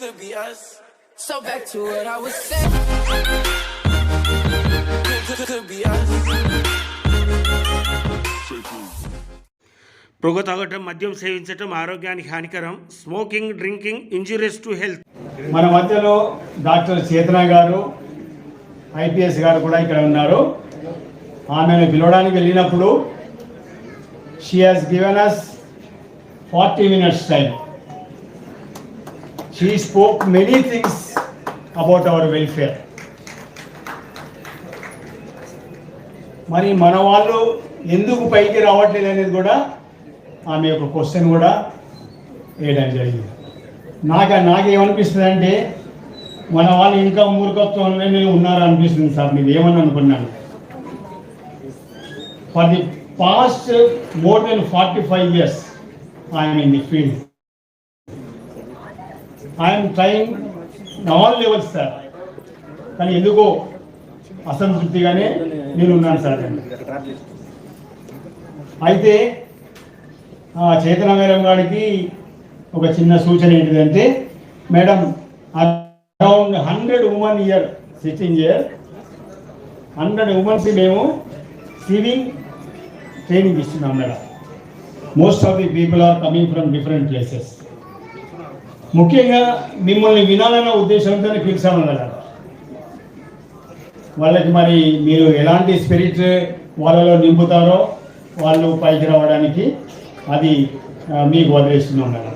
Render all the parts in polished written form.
Could be us. So back to what I was saying. Could be us. పొగ తాగటం, మద్యం సేవించటం ఆరోగ్యానికి హానికరం. Smoking, drinking injurious to health. మన మధ్యలో డాక్టర్ చేతన గారు ఐపీఎస్ గారు కూడా ఇక్కడ ఉన్నారు. ఆమెను పిలవడానికి వెళ్ళినప్పుడు she has given us 40 minutes time. She spoke many things about our welfare. మరి మన వాళ్ళు ఎందుకు పైకి రావట్లేదు అనేది కూడా ఆమె యొక్క క్వశ్చన్ కూడా వేయడం జరిగింది. నాకేమనిపిస్తుంది అంటే మన వాళ్ళు ఇంకా మూర్ఖత్వంలోనే ఉన్నారు అనిపిస్తుంది సార్. మీరు ఏమని అనుకున్నాను. For the past more than 45 years I'm in the field. I'm trying all levels sir. కానీ ఎందుకో అసంతృప్తిగానే నేను ఉన్నాను సార్. అయితే చేతన మేడం గారికి ఒక చిన్న సూచన ఏంటిదంటే, madam around 100 women here sitting here, 100 womenకి మేము స్విమ్మింగ్ ట్రైనింగ్ ఇస్తున్నాం madam. Most of the people are coming from different places. ముఖ్యంగా మిమ్మల్ని వినాలన్న ఉద్దేశంతోనే పిలిచాము కదా. వాళ్ళకి మరి మీరు ఎలాంటి స్పిరిట్ వాళ్ళలో నింపుతారో వాళ్ళు పైకి రావడానికి అది మీకు వదిలేస్తున్నాం madam.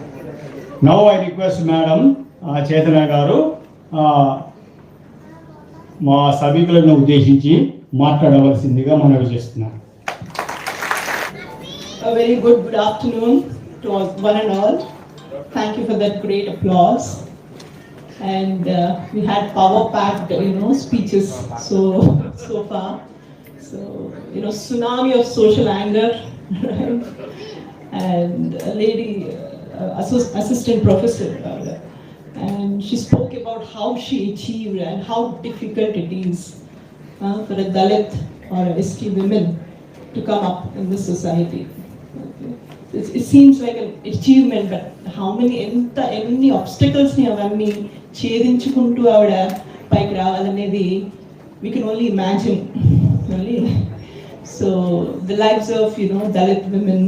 Now I request madam Chetana garu మా సభికులను ఉద్దేశించి మాట్లాడవలసిందిగా మనవి చేస్తున్నాను. A very good afternoon to one and all. Thank you for that great applause. And we had power-packed, speeches so far. So, tsunami of social anger, right? And a lady, assistant professor, and she spoke about how she achieved and how difficult it is for a Dalit or a ST women to come up in this society. It seems like an achievement, but how many obstacles ni avanni chedinchukuntu avada paiki ravalanedi we can only imagine. So the lives of Dalit women,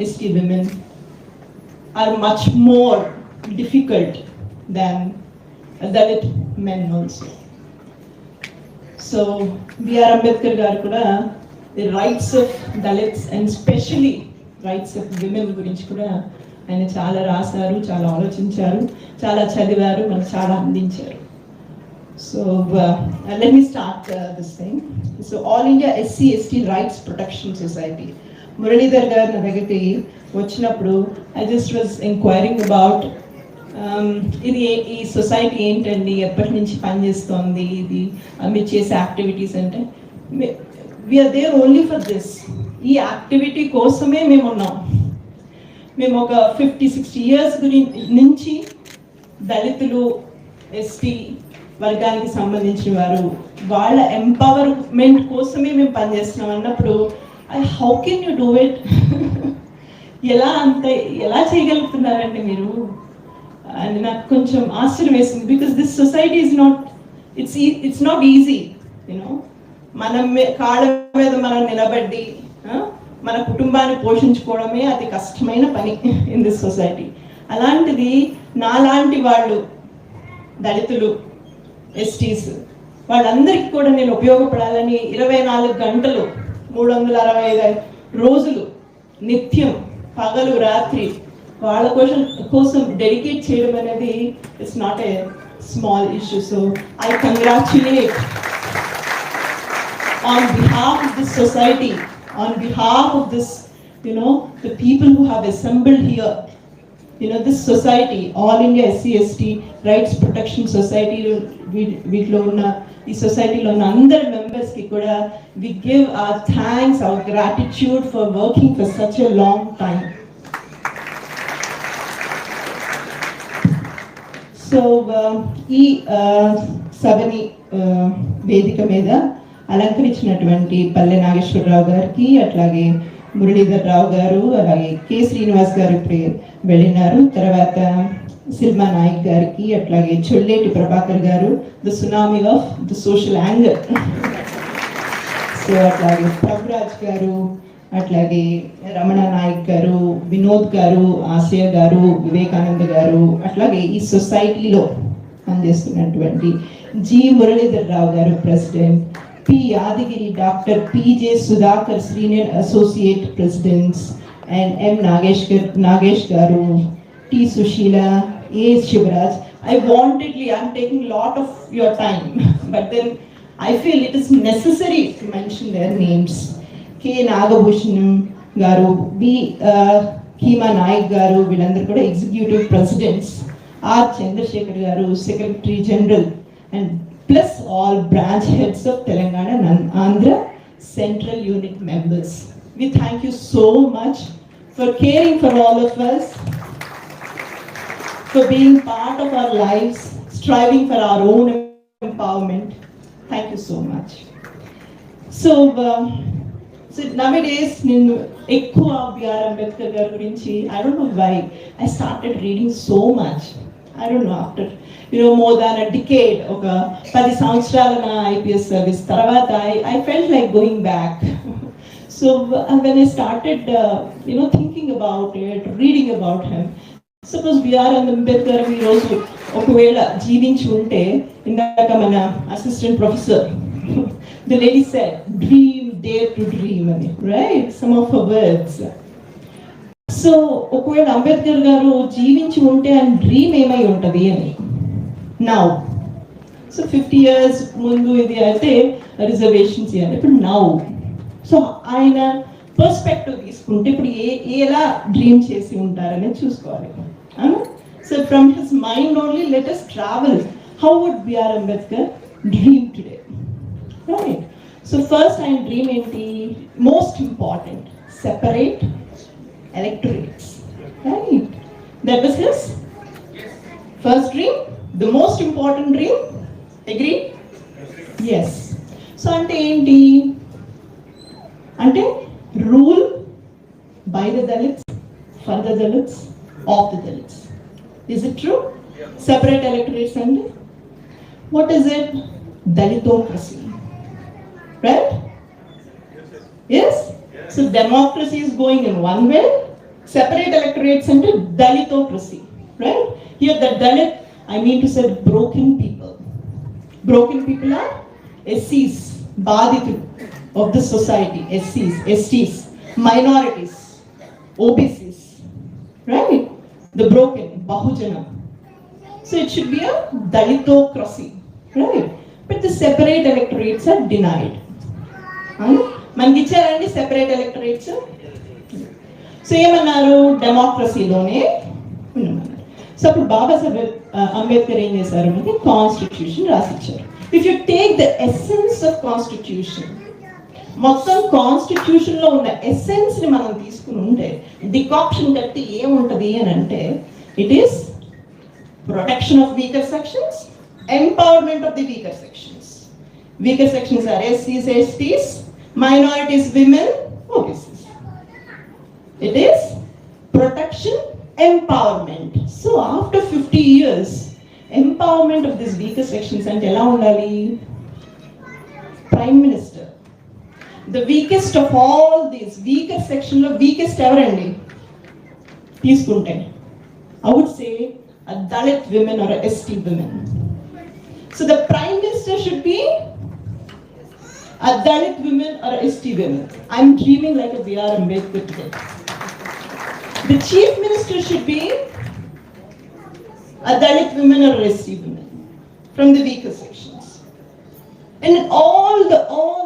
ST women are much more difficult than Dalit men also. So B.R. Ambedkar garu kuda the rights of Dalits and especially rights of women గురించి కూడా ఆయన చాలా రాశారు, చాలా ఆలోచించారు, చాలా చదివారు, మనకు చాలా అందించారు. So let me start this thing. So all India SC/ST rights protection society Muralidhar garu నా దగ్గరికి వచ్చినప్పుడు I just was enquiring about ఈ సొసైటీ ఏంటండి, ఎప్పటి నుంచి పనిచేస్తోంది, ఇది మీరు చేసే యాక్టివిటీస్ అంటే we are there only for this. ఈ యాక్టివిటీ కోసమే మేము ఉన్నాం. మేము ఒక 50-60 years నుంచి దళితులు, ST వర్గానికి సంబంధించిన వారు, వాళ్ళ ఎంపవర్మెంట్ కోసమే మేము పనిచేస్తున్నాం అన్నప్పుడు how can you do it? ఎలా చేయగలుగుతున్నారండి మీరు అని నాకు కొంచెం ఆశ్చర్యం వేసింది. Because this society is not it's not easy. మనం కాళ్ళ మీద మనం నిలబడి మన కుటుంబాన్ని పోషించుకోవడమే అతి కష్టమైన పని ఇన్ దిస్ సొసైటీ. అలాంటిది నాలాంటి వాళ్ళు దళితులు, STs వాళ్ళందరికీ కూడా నేను ఉపయోగపడాలని 24 గంటలు 365 రోజులు నిత్యం పగలు రాత్రి వాళ్ళ కోసం డెడికేట్ చేయడం అనేది it's not a small issue. So I congratulate on behalf of this society, on behalf of this, the people who have assembled here, this society, All India SC/ST Rights Protection Society, వీటిలో ఉన్న ఈ సొసైటీలో ఉన్న అందరి మెంబర్స్కి కూడా we give our thanks, our gratitude for working for such a long time. So ఈ సభని వేదిక మీద అలంకరించినటువంటి పల్లె నాగేశ్వరరావు గారికి, అట్లాగే మురళీధర్ రావు గారు, అలాగే కె శ్రీనివాస్ గారు ఇప్పుడు వెళ్ళినారు. తర్వాత సిల్మా నాయక్ గారికి, అట్లాగే చొల్లేటి ప్రభాకర్ గారు, the tsunami of the social anger. So అట్లాగే ప్రభురాజ్ గారు, అట్లాగే రమణ నాయక్ గారు, వినోద్ గారు, ఆసియా గారు, వివేకానంద గారు, అట్లాగే ఈ సొసైటీలో పనిచేస్తున్నటువంటి G Muralidhar Rao garu president, P Yadagiri, doctor PJ Sudhakar senior associate presidents, and M Nagesh garu, T Susheela, A Shivaraj. I'm taking a lot of your time, but then I feel it is necessary to mention their names. K. Nagabhushanam garu, B. Keema Naik garu, వీళ్ళందరూ కూడా ఎగ్జిక్యూటివ్ ప్రెసిడెంట్స్, R. Chandrasekhar garu, Secretary General, and plus all branch heads of Telangana and Andhra Central Unit members. We thank you so much for caring for all of us, for being part of our lives, striving for our own empowerment. Thank you so much. So nowadays, ఎక్కువ BR Ambedkar గారి గురించి, I don't know why, I started reading so much. I don't know, after more than a decade, ఒక 10 సంవత్సరాల నా IPS service తర్వాత I felt like going back. So when I started thinking about it, reading about him, suppose BR Ambedkar ఈరోజు ఒకవేళ జీవించి ఉంటే, ఇందాక మన assistant professor the lady said dream, dare to dream అని, right, some of her words. So ఒకవేళ అంబేద్కర్ గారు జీవించి ఉంటే ఆయన డ్రీమ్ ఏమై ఉంటుంది అని. నౌ సో 50 years ముందు ఇది అయితే రిజర్వేషన్స్ ఇవ్వాలి, ఇప్పుడు నౌ. సో ఆయన పర్స్పెక్టివ్ తీసుకుంటే ఇప్పుడు ఎలా డ్రీమ్ చేసి ఉంటారనేది చూసుకోవాలి. So from his mind only let us travel. How would B.R. Ambedkar dream today? Right. So first ఆయన డ్రీమ్ ఏంటి? Most important, separate electorates. Right. That was his first dream, the most important dream. Agree? Yes. So అంటే ఏంటి? అంటే rule by the Dalits, for the Dalits, of the Dalits. Is it true? Yeah. Separate electorates and what is it? Dalitocracy. Right? Yes? So democracy is going in one way, separate electorates and Dalitocracy. Right? Here the Dalit, I mean to say broken people. Broken people are SCs, Badithu of the society, SCs, STs, minorities, OBCs, right? The broken, Bahujana. So it should be a Dalitocracy, right? But the separate electorates are denied. మనకి ఇచ్చారండి separate electorates. So ఏమన్నారు? డెమోక్రసీలోనే ఉండమన్నారు. So అప్పుడు బాబాసాహెబ్ అంబేద్కర్ ఏం చేశారు అంటే constitution రాసిచ్చారు. If you take the essence of constitution, మొత్తం constitution లో ఉన్న ఎసెన్స్ ని మనం తీసుకుని ఉంటే డికాప్షన్ కట్టి ఏముంటది అని అంటే, it is protection of weaker sections, empowerment of the weaker sections. Weaker sections are SCs, STs, minorities, women, OBCs. It is protection, empowerment. So after 50 years, empowerment of these weaker sections and ela undali? Prime Minister, the weakest of all these weaker section lo weakest evarandi తీసుకుంటే, I would say a Dalit women or a ST women. So the Prime Minister should be a Dalit women or a ST women. I'm dreaming like a B.R. Ambedkar today. The Chief Minister should be a Dalit women or a ST women from the weaker sections. And all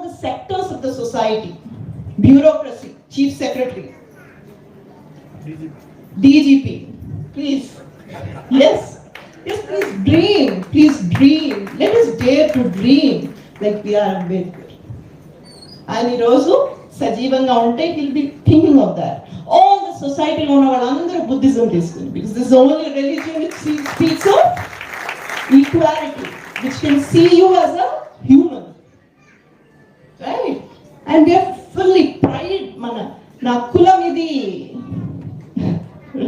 the sectors of the society, bureaucracy, Chief Secretary, DGP, please, yes, please dream, let us dare to dream like B.R. Ambedkar. And ఈ రోజు సజీవంగా ఉంటే he'll be thinking of that. All the society లో ఉన్న వాళ్ళందరూ Buddhism తీసుకుంది, because this is the only religion which speaks of equality, which can see you as a human, right? And we are fully pride, నా కులం ఇది,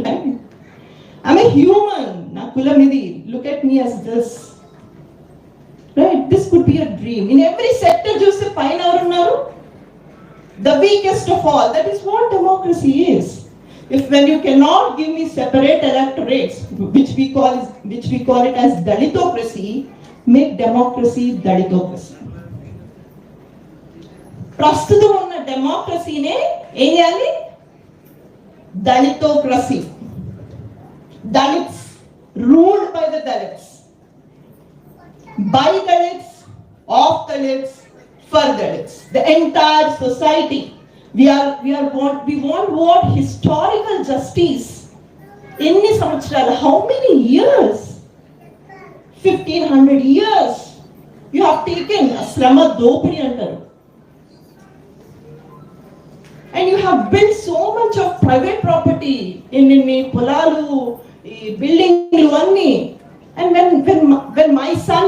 right? I'm a human, నా me as this. Right? This could be a dream. In every sector, just a pioneer, the weakest of all. That is what democracy is. When you cannot give me separate electorates, which we call it as Dalitocracy, make democracy Dalitocracy. ప్రస్తుతం ఉన్న డెమోక్రసీనే ఏం చేయాలి? Dalitocracy. Dalits, ruled by the Dalits. By Dalits, of Dalits, for Dalits. The entire society. We want what? Historical justice. Inni samvatsaralu, how many years? 1500 years. You have taken Asrama Dopadi antaru. And you have built so much of private property in polalu, building anni. And when my son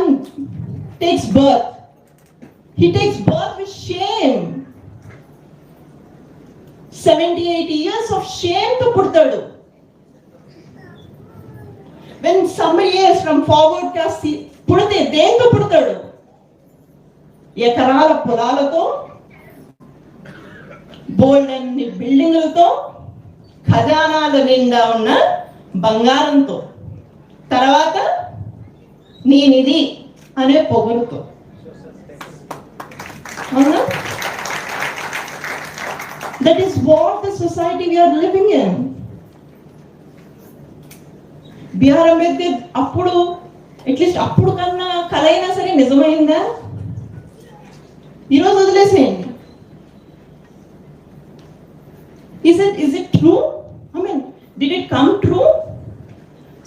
takes birth, he takes birth with shame. 70-80 years of shame to puttadu. When somebody else from forward caste putte dento puttadu. Ekarala polalato, bold and బిల్డింగులతో, ఖజానాలు నిండా ఉన్న బంగారంతో, తర్వాత నేనిది అనే పొగరుతో. అవునా? That is what the society we are living in. BR Ambedkar అప్పుడు, at least అప్పుడు కన్నా కల అయినా సరే నిజమైందా? ఈరోజు వదిలేసేయండి. Is it true? I mean, did it come true?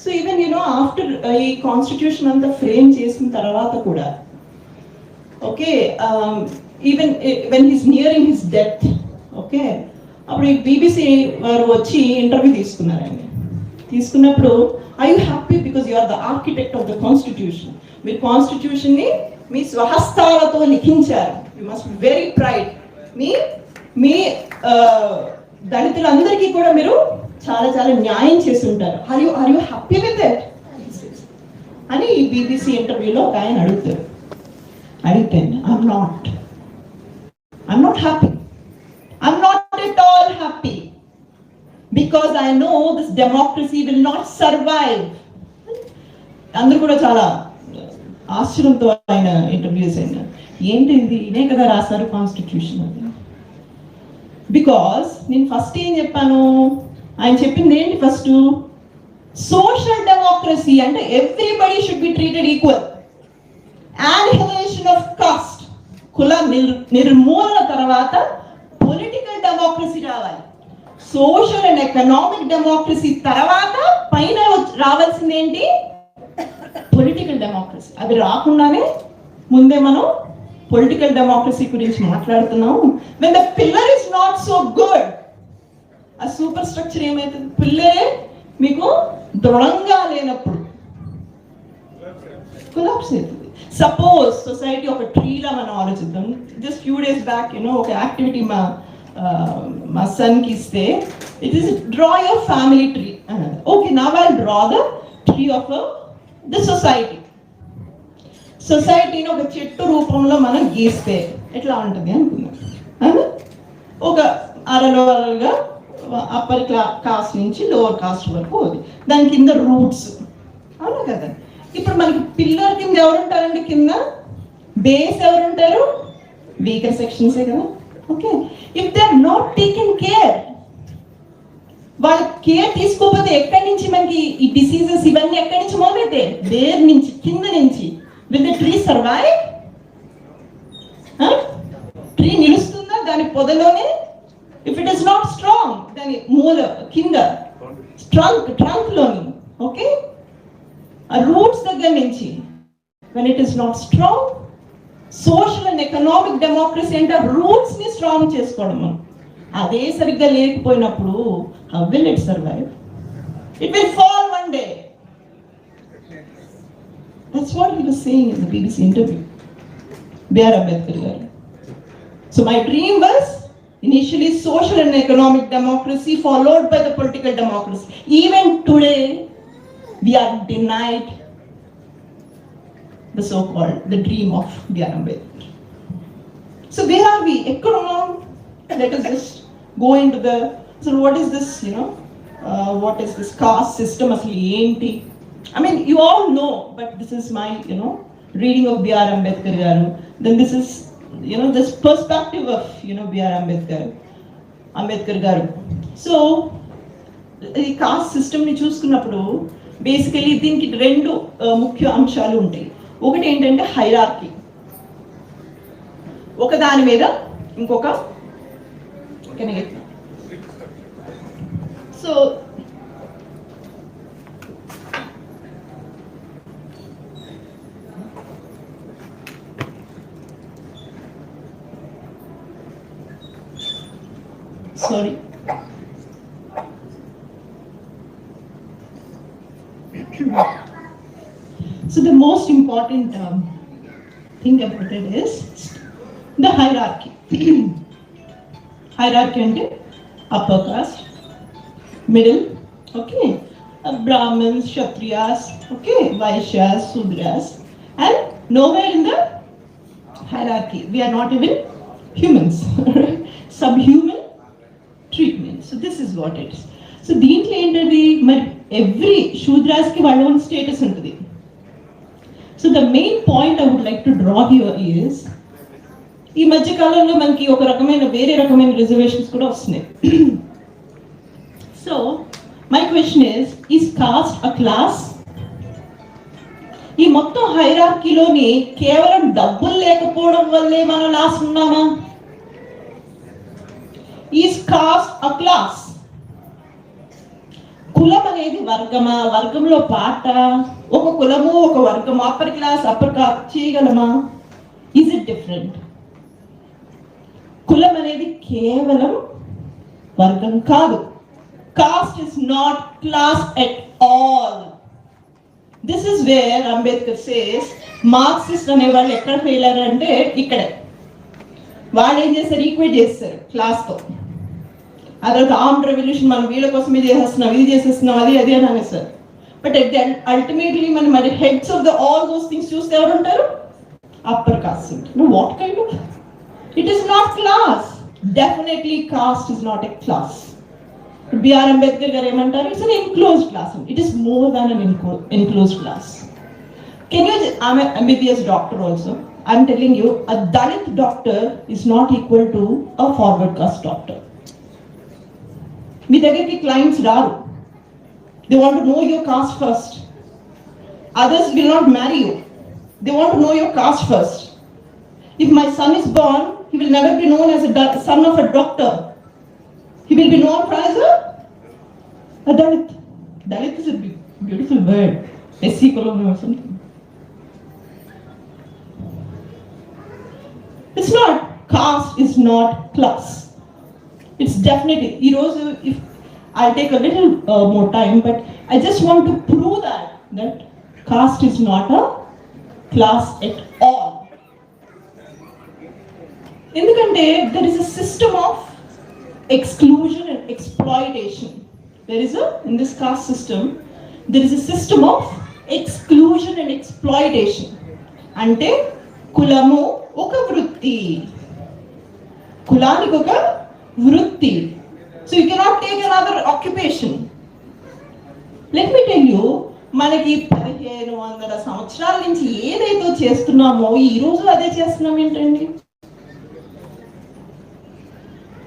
So even after a constitution anta frame chesin tarvata kuda, okay, even when he's nearing his death, okay, appudu BBC varu vachi interview తీసుకున్నారండి. తీసుకున్నప్పుడు, are you happy because you are the architect of the constitution? మీరు constitution ని మీ స్వహస్తాలతో లిఖించారు. You must be very proud. మీ దళితులందరికీ కూడా మీరు చాలా చాలా న్యాయం చేసి ఉంటారు. Are you happy with it అని ఈ BBC ఇంటర్వ్యూలో ఒక ఆయన అడిగితే I'm not happy. I'm not at all happy because I know this democracy will not survive. అందరూ కూడా చాలా ఆశ్చర్యంతో ఆయన ఇంటర్వ్యూస్ అయినా, ఏంటి ఇది, ఇదే కదా రాశారు కాన్స్టిట్యూషన్ అని. బికాస్ నేను ఫస్ట్ ఏం చెప్పాను, ఆయన చెప్పింది ఏంటి? ఫస్ట్ సోషల్ డెమోక్రసీ అంటే everybody should be treated equal. Annihilation of caste, కుల నిర్మూలన తర్వాత పొలిటికల్ డెమోక్రసీ రావాలి. సోషల్ అండ్ ఎకనామిక్ డెమోక్రసీ తర్వాత పైన రావాల్సింది ఏంటి? Political democracy. అది రాకుండానే ముందే మనం పొలిటికల్ డెమోక్రసీ గురించి మాట్లాడుతున్నాం. when the pillar is not so good, ఆ సూపర్ స్ట్రక్చర్ ఏమైతుంది? పిల్లరే మీకు దృఢంగా లేనప్పుడు కొలాప్స్ అవుతుంది. సపోజ్ సొసైటీ ఒక ట్రీలా మనం ఆలోచిద్దాం. జస్ట్ ఫ్యూ డేస్ బ్యాక్ ఒక యాక్టివిటీ మా సన్ కి ఇస్తే, it is draw your family tree అన్నది. Okay, now I draw the tree of the సొసైటీని ఒక చెట్టు రూపంలో మనం గీస్తే ఎట్లా ఉంటుంది అనుకున్నాం. ఒక అరలుగా అప్పర్ కాస్ట్ నుంచి లోవర్ కాస్ట్ వరకు ఉంది. దాని కింద రూట్స్, అవునా కదా? ఇప్పుడు మనకి పిల్లర్ కింద ఎవరుంటారండి? కింద బేస్ ఎవరుంటారు? వీకర్ సెక్షన్సే కదా. Okay, if they are not taken care, వాళ్ళ కేర్ తీసుకోకపోతే ఎక్కడి నుంచి మనకి ఈ డిసీజెస్ ఇవన్నీ ఎక్కడి నుంచి మొదలైతే? వేర్ నుంచి, కింద నుంచి. Will the tree survive? Tree నిలుస్తుందా దాని పొదలోనే? If it is not strong, దాని మూల కింద ట్రంక్ లోని, ఓకే, ఆ రూట్స్ దగ్గర నుంచి, when it is not strong, social and economic democracy అంటే రూట్స్ ని స్ట్రాంగ్ చేసుకోవడం. మనం అదే సరిగ్గా లేకపోయినప్పుడు how will it survive? It will fall one day. That's what he was saying in the BBC interview. B.R. Ambedkar garu. So my dream was initially social and economic democracy followed by the political democracy. Even today we are denied the so-called the dream of B.R. Ambedkar. So where are we? Let us just go into the. So what is this? What is this caste system? Asli I mean, you all know, but this is my reading of B.R. Ambedkar garu. Then this is this perspective of B.R. Ambedkar garu. So ఈ cost సిస్టమ్ని చూసుకున్నప్పుడు basically దీనికి రెండు ముఖ్య అంశాలు ఉంటాయి. ఒకటి ఏంటంటే హైరార్కీ, ఒక దాని మీద ఇంకొక. So sorry. So the most important thing about it is the hierarchy. Hierarchy ante upper caste, middle, okay, Brahmins, Kshatriyas, okay, Vaishyas, Sudras, and nowhere in the hierarchy we are not even humans. Subhuman treatment. So this is what it is. So దీంట్లో ఏంటది మరి every శూద్రాస్కి వాళ్ళ own status ఉంటుంది. So the main point I would like to draw here is ఈ మధ్య కాలంలో మనకి ఒక రకమైన వేరే రకమైన రిజర్వేషన్స్ కూడా వస్తున్నాయి. So my question is caste a class? ఈ మొత్తం హైరార్కీలోని కేవలం డబ్బులు లేకపోవడం వల్లే మనం లాస్ట్ ఉన్నామా? Is caste a class? కులం అనేది వర్గమా? వర్గంలో పాట? ఒక కులము ఒక వర్గము, అప్పర్ క్లాస్ అప్పర్ కాస్ట్ చేయగలమా? Is it different? కులం అనేది కేవలం వర్గం కాదు. Cost is not class at all. This is where Ambedkar says Marxist అనే వాళ్ళు ఎక్కడ ఫెయిల్ అయ్యారు అంటే ఇక్కడే. వాళ్ళు ఏం చేస్తారు? ఈక్వేట్ చేస్తారు క్లాస్తో. అదొక ఆర్మ్డ్ రెవల్యూషన్, మనం వీళ్ళ కోసమే చేసేస్తున్నాం, ఇది చేసేస్తున్నాం, అది అని అనేస్తారు. బట్ అల్టిమేట్లీ మనం మరి heads of the all those things చూస్తే ఎవరు ఉంటారు? Upper caste. What kind of? It is not class. Definitely caste is not a class. BR Ambedkar garu ఏమంటారు? It's an enclosed class. It is more than an enclosed class. Can you? I'm MBBS doctor also. I'm telling you, a Dalit doctor is not equal to a forward caste doctor. మీ దగ్గరికి clients రారు. They want to know your caste first. Others will not marry you. They want to know your caste first. If my son is born, he will never be known as a son of a doctor. He will be known as a Dalit. Dalit is a beautiful word. SC column or something. It's not. Caste is not class. It's definitely. If I'll take a little more time, but I just want to prove that caste is not a class at all. ఎందుకంటే there is a system of exclusion and exploitation. In this caste system, there is a system of exclusion and exploitation. అంటే కులము ఒక వృత్తి, కులానికి ఒక వృత్తి. So you cannot take another occupation. Let me tell you, మనకి 1500 సంవత్సరాల నుంచి ఏదైతే చేస్తున్నామో ఈ రోజు అదే చేస్తున్నాం ఏంటండి?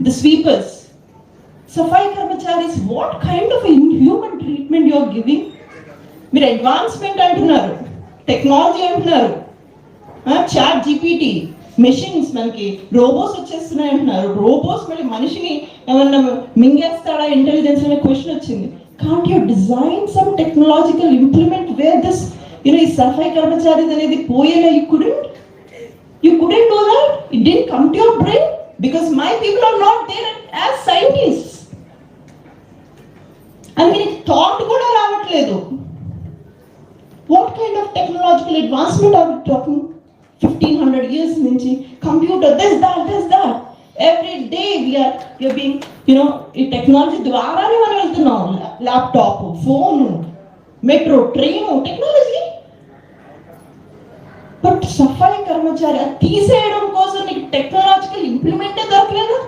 The sweepers, safai karmacharis, what kind of inhuman treatment you are giving? మీరు అడ్వాన్స్మెంట్ అంటున్నారు, టెక్నాలజీ అంటున్నారు, చాట్ జీపీటీ, మెషిన్స్, మనకి రోబోస్ వచ్చేస్తున్నాయి అంటున్నారు. రోబోస్ మళ్ళీ మనిషిని ఏమన్నా మింగేస్తాడా ఇంటెలిజెన్స్ అనే క్వశ్చన్ వచ్చింది. Can't you design some technological implement where this ఈ సఫాయి కర్మచారీస్ అనేది పోయేలా? You couldn't do that. It didn't come to your brain because my people are not there as scientists. And when thought kuda ravatledu. What kind of technological advancement are we talking? 1500 years nunchi computer, this that every day we are being ఈ technology ద్వారానే మనం వెళ్తున్నాం. Laptop, phone, metro, train, technology. But safai karmachari అది తీసేయడం కోసం నీకు technological ఇంప్లిమెంటే దొరకలేదు.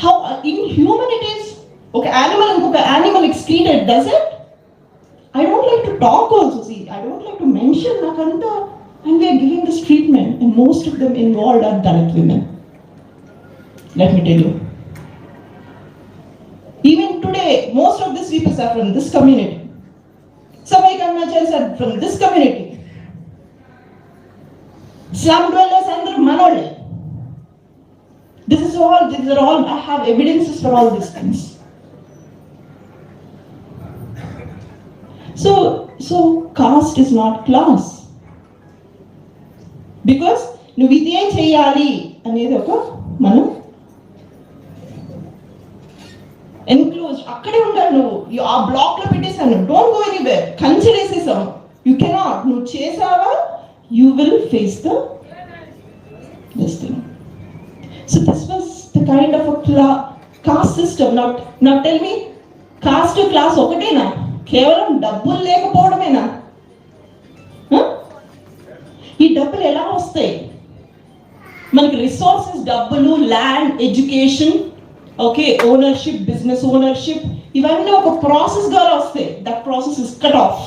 How inhuman it is. ఒక యానిమల్ ఇంకొక animal excreted, does it? I don't like to talk also, see, I don't like to mention nakanta, and we are giving this treatment, and most of them involved are Dalit women. Let me tell you. Even today, most of these people are from this community. Safai karmacharis are from this community. Slum dwellers and manole. These are all, I have evidences for all these things. So caste is not class. Because నువ్వు ఇదే చేయాలి అనేది ఒక మనం enclose అక్కడే ఉండాలి. నువ్వు ఆ బ్లాక్ లో పెట్టేసాను, డోంట్ గో ఎనీవేర్, కంచె వేసేసావు. యూ కెనాట్, నువ్వు చేసావా you will face this thing. So this was the kind of cost system. Not tell me, cost class ఒకటేనా? కేవలం డబ్బులు లేకపోవడమేనా? ఈ డబ్బులు ఎలా వస్తాయి మనకి? రిసోర్సెస్, డబ్బులు, land, education, okay, ownership, business ownership, ఇవన్నీ ఒక ప్రాసెస్ ద్వారా వస్తాయి. That process is cut off.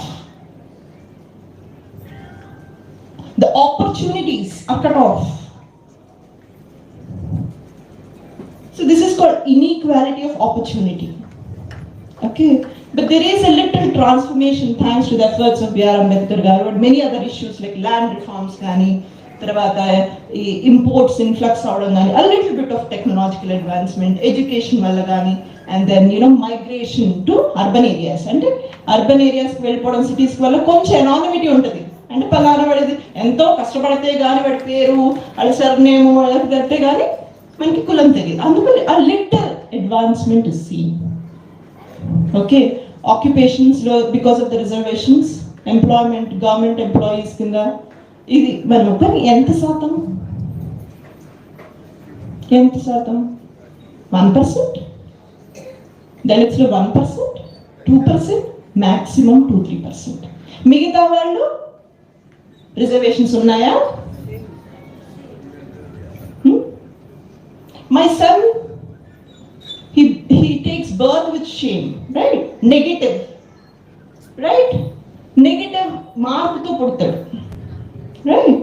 The opportunities are cut off. So this is called inequality of opportunity. Okay, but there is a little transformation thanks to the efforts of B.R. Ambedkar garu, but many other issues like land reforms gaani, tarvata imports influx avadam gaani, a little bit of technological advancement, education valla gaani, and then migration to urban areas. And urban areas ki vellipovam, cities ki valla koncha anonymity untadi. అంటే పలానా వాడిది ఎంతో కష్టపడితే కానీ వాడి పేరు, వాళ్ళ surname, వాళ్ళకి కడితే కానీ మనకి కులం తెలియదు. అందుకని a little advancement is seen. Okay, occupations లో because of the reservations, employment, government employees కింద ఇది మనం కానీ ఎంత శాతం 1%, దళితులు 1%, 2%, maximum 2-3%. మిగతా వాళ్ళు రిజర్వేషన్స్ ఉన్నాయా? My son, he takes birth with shame, right? Negative mark తో పుడతాడు, రైట్?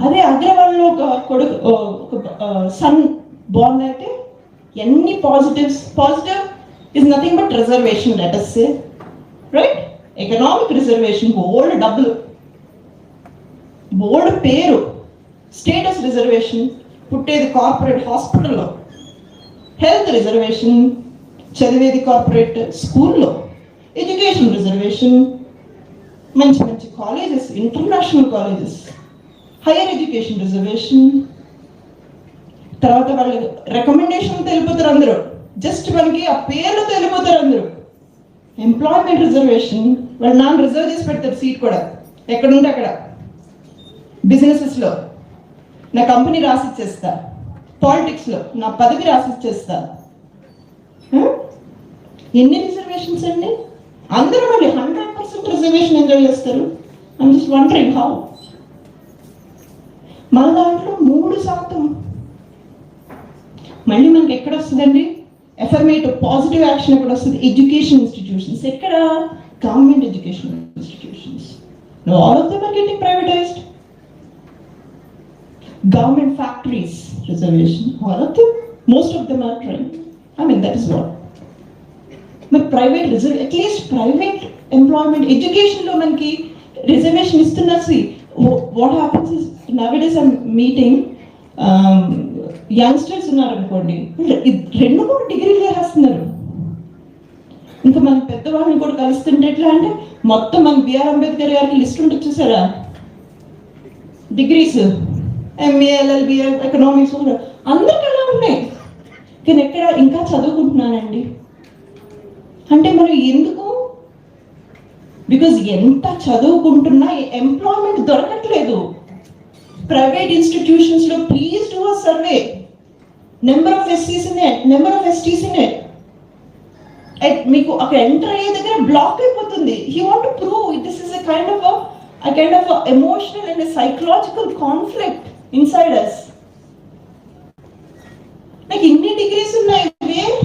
అదే అగ్రవాళ్ళలో ఒక కొడుకు, ఒక సన్ బార్న్ అయితే ఎన్ని positive is nothing but reservation, let us say, right? Economic reservation, బోల్డ్ డబ్బులు, బోల్డ్ పేరు, స్టేటస్ రిజర్వేషన్, పుట్టేది కార్పొరేట్ హాస్పిటల్లో, హెల్త్ రిజర్వేషన్, చదివేది కార్పొరేట్ స్కూల్లో, ఎడ్యుకేషన్ రిజర్వేషన్, మంచి మంచి colleges, international colleges, higher education reservation. తర్వాత వాళ్ళు రికమెండేషన్ తెలిపోతారు అందరూ, జస్ట్ మనకి ఆ పేర్లు తెలిపోతారు అందరూ. ఎంప్లాయ్మెంట్ రిజర్వేషన్, వాళ్ళు నాన్న రిజర్వ్ చేసి పెడతారు సీట్ కూడా, ఎక్కడుంటే అక్కడ. బిజినెసెస్లో నా కంపెనీ రాసిచ్చేస్తా, పాలిటిక్స్లో నా పదవి రాసిచ్చేస్తా. ఎన్ని రిజర్వేషన్స్ అండి? అందరూ మళ్ళీ 100% రిజర్వేషన్ ఎంజాయ్ చేస్తారు. I'm just wondering how. మన దాంట్లో 3%. మళ్ళీ మనకి ఎక్కడ వస్తుందండి ఎఫర్మేటివ్ పాజిటివ్ యాక్షన్? ఎక్కడ వస్తుంది? Education institutions. ఎక్కడ? Government education institutions. No, all of them are getting privatized. Government factories reservation, all of them, most of them are trying. I mean, that is what. But private at least private employment, education lo manki reservation istunnaru. See, what happens is nowadays I'm meeting youngsters unnaru anukondi, 2-3 డిగ్రీలు చేస్తున్నారు. ఇంకా మన పెద్దవాళ్ళని కూడా కలుస్తుంటే ఎట్లా అంటే మొత్తం మన బిఆర్ అంబేద్కర్ గారికి లిస్ట్ ఉంటుంది చూసారా, డిగ్రీస్, ఎంఏ, ఎల్ఎల్బి, ఎకనామిక్స్, అందరికి అలా ఉన్నాయి. కానీ ఎక్కడ ఇంకా చదువుకుంటున్నానండి అంటే మనం ఎందుకు? బికాజ్ ఎంత చదువుకుంటున్నా ఎంప్లాయ్మెంట్ దొరకట్లేదు. ప్రైవేట్ ఇన్స్టిట్యూషన్స్ లో please do a survey, number of ఎస్సీస్ in it, number of STs in it. మీకు అక్కడ ఎంటర్ అయ్యే దగ్గర బ్లాక్ అయిపోతుంది. He want to prove this is a kind of a kind of a emotional and a psychological conflict inside us. Like inni degrees unnai where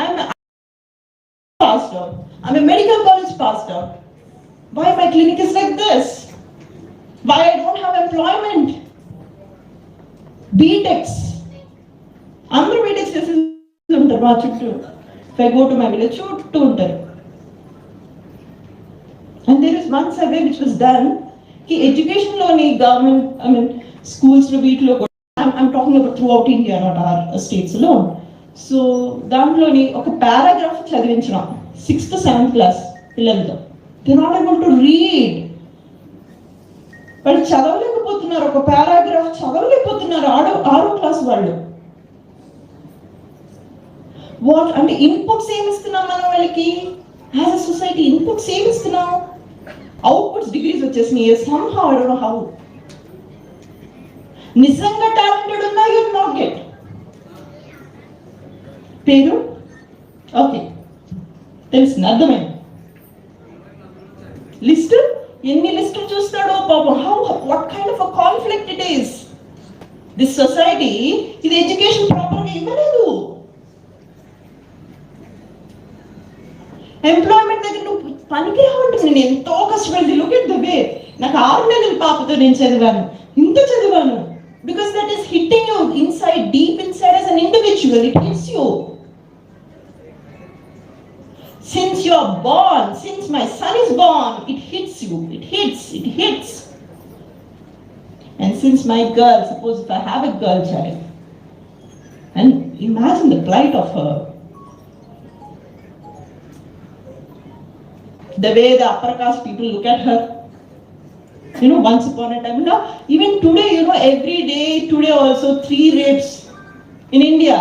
I'm a passed out. I'm a medical college passed out. Why my clinic is like this? Why I don't have employment? BTechs. అందరూ BTechs చేసి ఉంటారు మా చుట్టూ. If I go to my village, చుట్టూ ఉంటారు. And there is one survey which was done. कि education లోని government, I mean schools లో వీటిలో I'm talking about throughout India, not our states alone. So దాంట్లోని ఒక పారాగ్రాఫ్ చదివించడం 6th to 7th class పిల్లలతో. They're not able to read. వాళ్ళు చదవలేకపోతున్నారు, ఒక పారాగ్రాఫ్ చదవలేకపోతున్నారు 6వ క్లాస్ వాళ్ళు. వాట్ అంటే ఇన్పుట్స్ ఏమి ఇస్తున్నాం మనం వాళ్ళకి? యాజ్ అ సొసైటీ ఇన్పుట్స్ ఏమి ఇస్తున్నాం? అవుట్పుట్స్ డిగ్రీస్ వచ్చేసినాయి. somehow I don't know how. నిజంగా టాలెంటెడ్ ఉన్నా యూ విల్ నాట్ గెట్. పేరు ఓకే తెలిసింది, అర్థమైంది. లిస్ట్ ఎన్ని లిస్టులు చూస్తాడో పాపం. How what kind of a conflict it is. This society ఇది ఎడ్యుకేషన్ ప్రాపర్గా ఇవ్వలేదు. ఎంప్లాయ్మెంట్ దగ్గర నువ్వు పనికి రావంటుంది. నేను ఎంతో కష్టపడి లుక్ ఎట్ ద వే. నాకు 6 నెలల పాపతో నేను చదివాను, ఇంత చదివాను. Because that is hitting you inside, deep inside as an individual. It hits you. Since you are born, since my son is born, it hits you. It hits. And since my girl, suppose if I have a girl child, and imagine the plight of her. The way the upper caste people look at her. You know, once upon a time, now even today, you know, every day, today also 3 rapes in India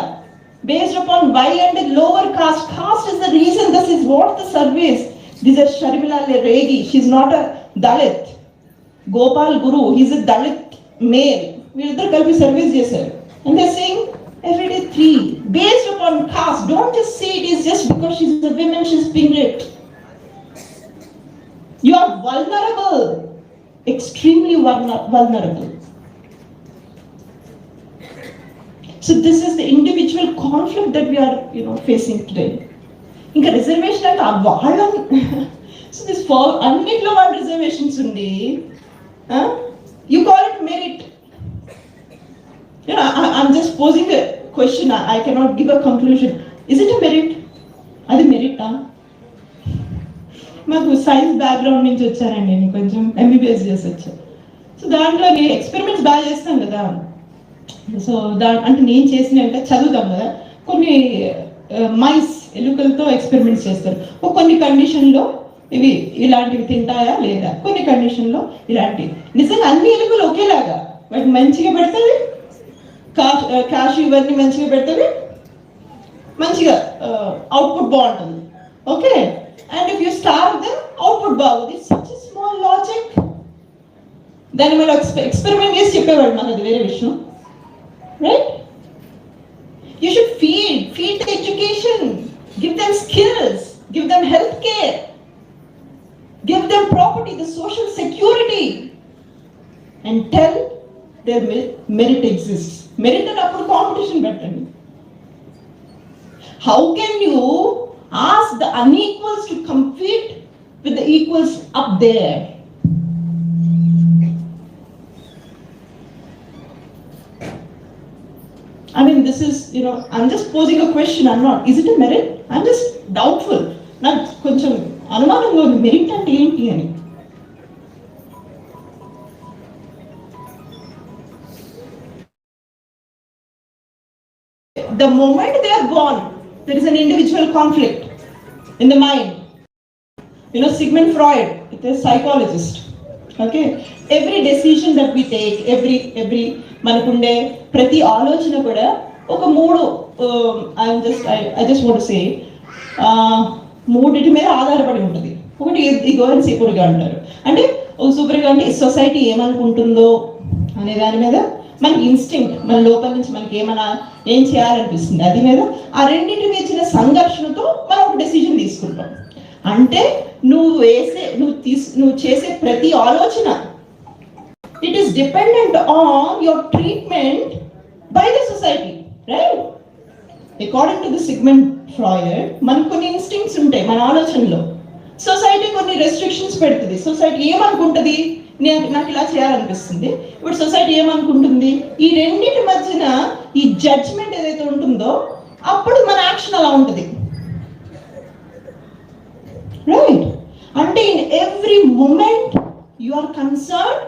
based upon why and the lower caste. Caste is the reason. This is what the surveys. This is Sharmila Regi. She's not a Dalit. Gopal Guru, he's a Dalit male. We'll kalpi surveys chesaru, and they're saying every day 3 based upon caste. Don't just say it is just because she's a woman she's being raped. You are vulnerable. Extremely vulnerable. So this is the individual conflict that we are, you know, facing today. Inka reservation ante avvalam. So this for annitlo one reservations undi. You call it merit. You know, I'm just posing a question. I cannot give a conclusion. Is it a merit? Adi merit ah? మాకు science background నుంచి వచ్చానండి, నేను కొంచెం MBBS చేసి వచ్చాను. So దాంట్లో నేను experiments బాగా చేస్తాను కదా. సో అంటే నేను చేసిన అంటే చదువుతాం కదా, కొన్ని మైస్ ఎలుకలతో ఎక్స్పెరిమెంట్స్ చేస్తారు. కొన్ని కండిషన్లో ఇవి ఇలాంటివి తింటాయా లేదా, కొన్ని కండిషన్లో ఇలాంటివి. నిజంగా అన్ని ఎలుకలు ఒకేలాగా వాటిని మంచిగా పెడుతుంది, క్యాష్ ఇవన్నీ మంచిగా పెడుతుంది, మంచిగా అవుట్పుట్ బాగుంటుంది. Okay, and if you starve them, output బాగుంది. It's such a small logic. దాని మీద ఎక్స్పెరిమెంట్ చేసి చెప్పేవాడు, మనకు అది వేరే విషయం, right? You should feed the education, give them skills, give them health care, give them property, the social security, and tell their merit exists. Merit and upper competition పెట్టండి. How can you ask the unequals to compete with the equals up there? I mean, this is, you know, I'm just posing a question. I'm not. Is it a merit? I'm just doubtful. నాకు కొంచెం అనుమానంగా ఉంది, merit అంటే ఏంటి అని. The moment they are born, there is an individual conflict in the mind. You know, Sigmund Freud, it is a psychologist. Okay, every decision that we take, every manakunde prati alochana kuda oka moodu I just want to say మూడిటి మీద ఆధారపడి ఉంటుంది. ఒకటి ego అని సూపర్గా అంటారు, అంటే ఒక సూపర్గా అంటే సొసైటీ ఏమనుకుంటుందో అనే దాని మీద మనకి ఇన్స్టింక్ట్, మన లోపల నుంచి మనకి ఏం చేయాలనిపిస్తుంది అది మీద, ఆ రెండింటిని ఇచ్చిన సంఘర్షణతో మనం ఒక డెసిజన్ తీసుకుంటాం. అంటే నువ్వు చేసే ప్రతి ఆలోచన, it is dependent on your treatment by the society, right? According to the Sigmund Freud, మనకు కొన్ని ఇన్స్టింక్ట్స్ ఉంటాయి మన ఆలోచనలో. సొసైటీ కొన్ని రెస్ట్రిక్షన్స్ పెడుతుంది. సొసైటీ ఏమనుకుంటుంది, నాకు ఇలా చేయాలనిపిస్తుంది. ఇప్పుడు సొసైటీ ఏమనుకుంటుంది, ఈ రెండింటి మధ్యన ఈ జడ్జ్మెంట్ ఏదైతే ఉంటుందో అప్పుడు మన యాక్షన్ అలా ఉంటుంది, రైట్? అంటే in every moment you are concerned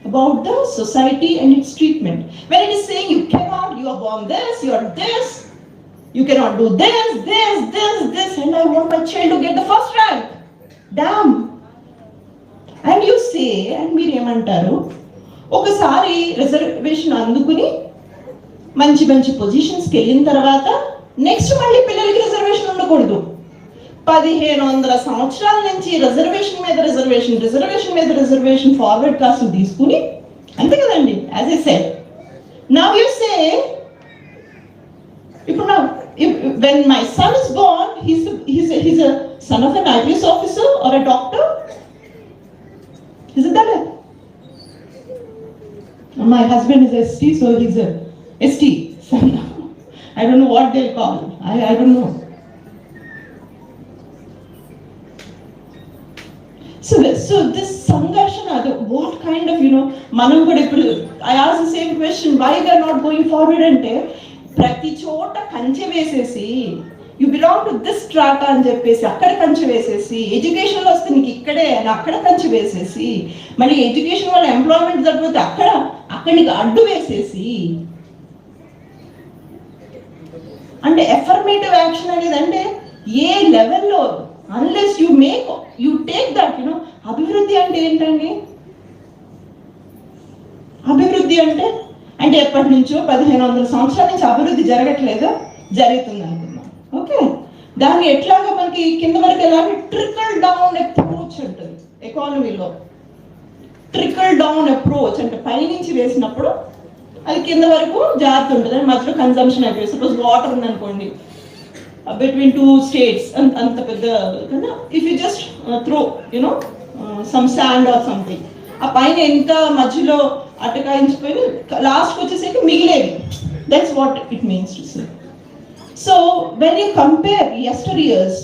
about the society and its treatment. When it is saying you cannot, you are born this, you are this, you cannot do this, and I want my child to get the first rank. Damn. And you say, and మీరు ఏమంటారు, ఒకసారి reservation అందుకుని మంచి మంచి పొజిషన్స్కి వెళ్ళిన తర్వాత next మళ్ళీ పిల్లలకి రిజర్వేషన్ ఉండకూడదు. 1500 సంవత్సరాల నుంచి రిజర్వేషన్ ఫార్వర్డ్ కాస్ట్ తీసుకుని, అంతే కదండి, as I said. Now you say, ఇప్పుడు when my son is born, he's a son of an I.P.S officer or a doctor. Isn't that it? My husband is ST, so he's a ST son. I don't know what they call. I don't know. So this sangarshana, what kind of, మనం కూడా ఇప్పుడు I ask the same question, why they are not going forward అంటే ప్రతి చోట కంచె వేసేసి you belong to this strata అని చెప్పేసి అక్కడ కంచె వేసేసి, ఎడ్యుకేషన్లో వస్తే నీకు ఇక్కడే అని అక్కడ కంచె వేసేసి, మళ్ళీ ఎడ్యుకేషన్ వల్ల ఎంప్లాయ్మెంట్ జరిగితే అక్కడ నీకు అడ్డు వేసేసి, అంటే ఎఫర్మేటివ్ యాక్షన్ అనేది అంటే ఏ లెవెల్లో, unless you take that, అభివృద్ధి అంటే ఏంటండి? అభివృద్ధి అంటే ఎప్పటి నుంచో 1500 సంవత్సరాల నుంచి అభివృద్ధి జరగట్లేదా? జరుగుతుంది అనుకున్నాం. ఓకే, దాన్ని ఎట్లాగా మనకి కింద వరకు ఎలాంటి ట్రికల్ డౌన్ అప్రోచ్ ఉంటుంది ఎకానమీలో. ట్రికల్ డౌన్ అప్రోచ్ అంటే పైనుంచి వేసినప్పుడు అది కింద వరకు జాగ్రత్త ఉంటుంది, అని మధ్యలో కన్సంప్షన్ అయిపోయి. సపోజ్ వాటర్ ఉందనుకోండి, between two states, anta pedda kada, if you just throw some sand or something, ఆ పైన ఎంత మధ్యలో అటకాయించిపోయి లాస్ట్కి వచ్చేసరికి మిగిలేవి. That's what it means to say. So when you compare yesteryears,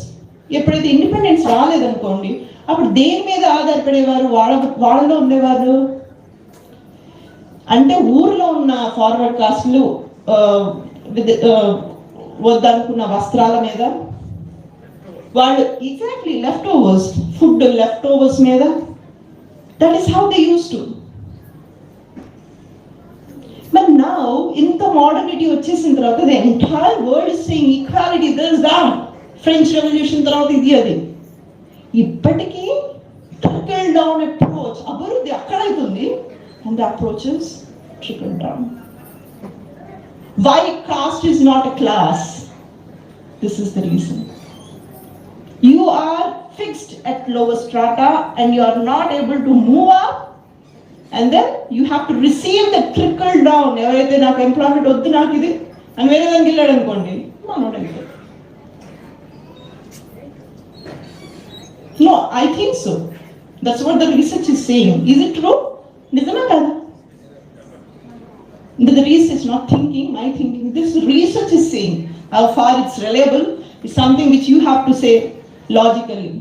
ఎప్పుడైతే ఇండిపెండెన్స్ రాలేదనుకోండి, అప్పుడు దేని మీద ఆధారపడేవారు? వాళ్ళలో ఉండేవారు అంటే ఊర్లో ఉన్న ఫార్వర్డ్ కాస్ట్లు వద్దనుకున్న వస్త్రాల మీద, వాళ్ళు exactly leftovers, food leftovers మీద. That is how they use to. But now ఇంత మోడర్నిటీ వచ్చేసిన తర్వాత the entire world is saying equality, this that. French revolution తర్వాత ఇది అది. ఇప్పటికీ ట్రికల్ డౌన్ అప్రోచ్, అభివృద్ధి అక్కడైతుంది, and the approach is trickle down. Why caste is not a class? This is the reason. You are fixed at lower strata and you are not able to move up, and then you have to receive the trickle down. ఎవరైతే నాకు employment వద్దు నాకు ఇది అని వేరే దానికి వెళ్ళాడు అనుకోండి, మనోడైతే. No, I think so. That's what the research is saying. Is it true? నిజమే కదా? The research, not thinking, my thinking, this research is saying. How far it's reliable is something which you have to say logically.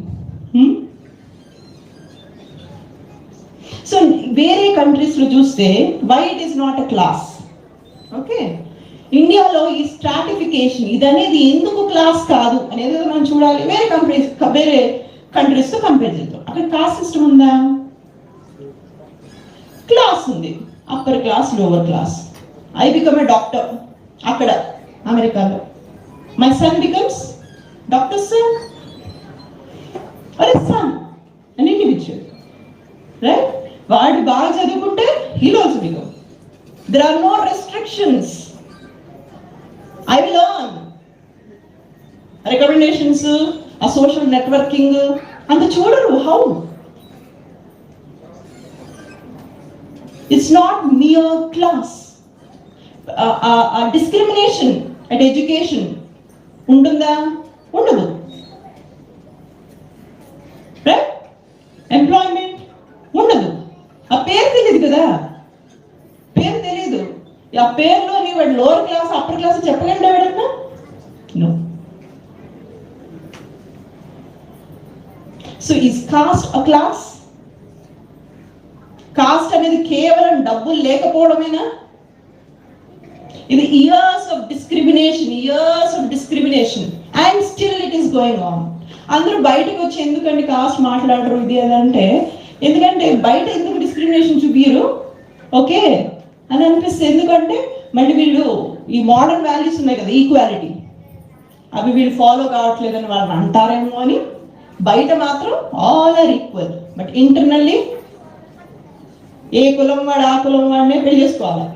So వేరే countries లో చూస్తే why it is not a class. Okay, ఇండియాలో ఈ stratification ఇదనేది ఎందుకు class కాదు అనేది మనం చూడాలి. వేరే కంట్రీస్ తో కంపేర్ చేద్దాం. అక్కడ కాస్ట్ సిస్టమ్ ఉందా? క్లాస్ ఉంది, upper class, lower class. I become a doctor అక్కడ అమెరికాలో. My son becomes doctor's son or a son, an individual, right? వాడు బాగా చదువుకుంటే he'll also become. There are no restrictions. I will earn. Recommendations, a social networking, అంత చూడరు. How? It's not mere class. Discrimination at education ఉంటుందా? ఉండదు. ఆ పేరులోని వాడు లోవర్ క్లాస్ అప్పర్ క్లాస్ చెప్పగలడా ఎవడన్నా? No. So is caste a class? Caste అనేది కేవలం డబ్బులు లేకపోవడమేనా? ఇది years of discrimination and still it is going on. అందరూ బయటకు వచ్చి ఎందుకండి కాస్ట్ మాట్లాడరు ఇది అదంటే, ఎందుకంటే బయట ఎందుకు డిస్క్రిమినేషన్ చూపియరు ఓకే అని అనిపిస్తుంది. ఎందుకంటే మళ్ళీ వీళ్ళు ఈ మోడర్న్ వాల్యూస్ ఉన్నాయి కదా, ఈక్వాలిటీ, అవి వీళ్ళు ఫాలో కావట్లేదని వాళ్ళని అంటారేమో అని. బయట మాత్రం all are equal, but internally ఏ కులం వాడు ఆ కులం వాడినే పెళ్లి చేసుకోవాలి.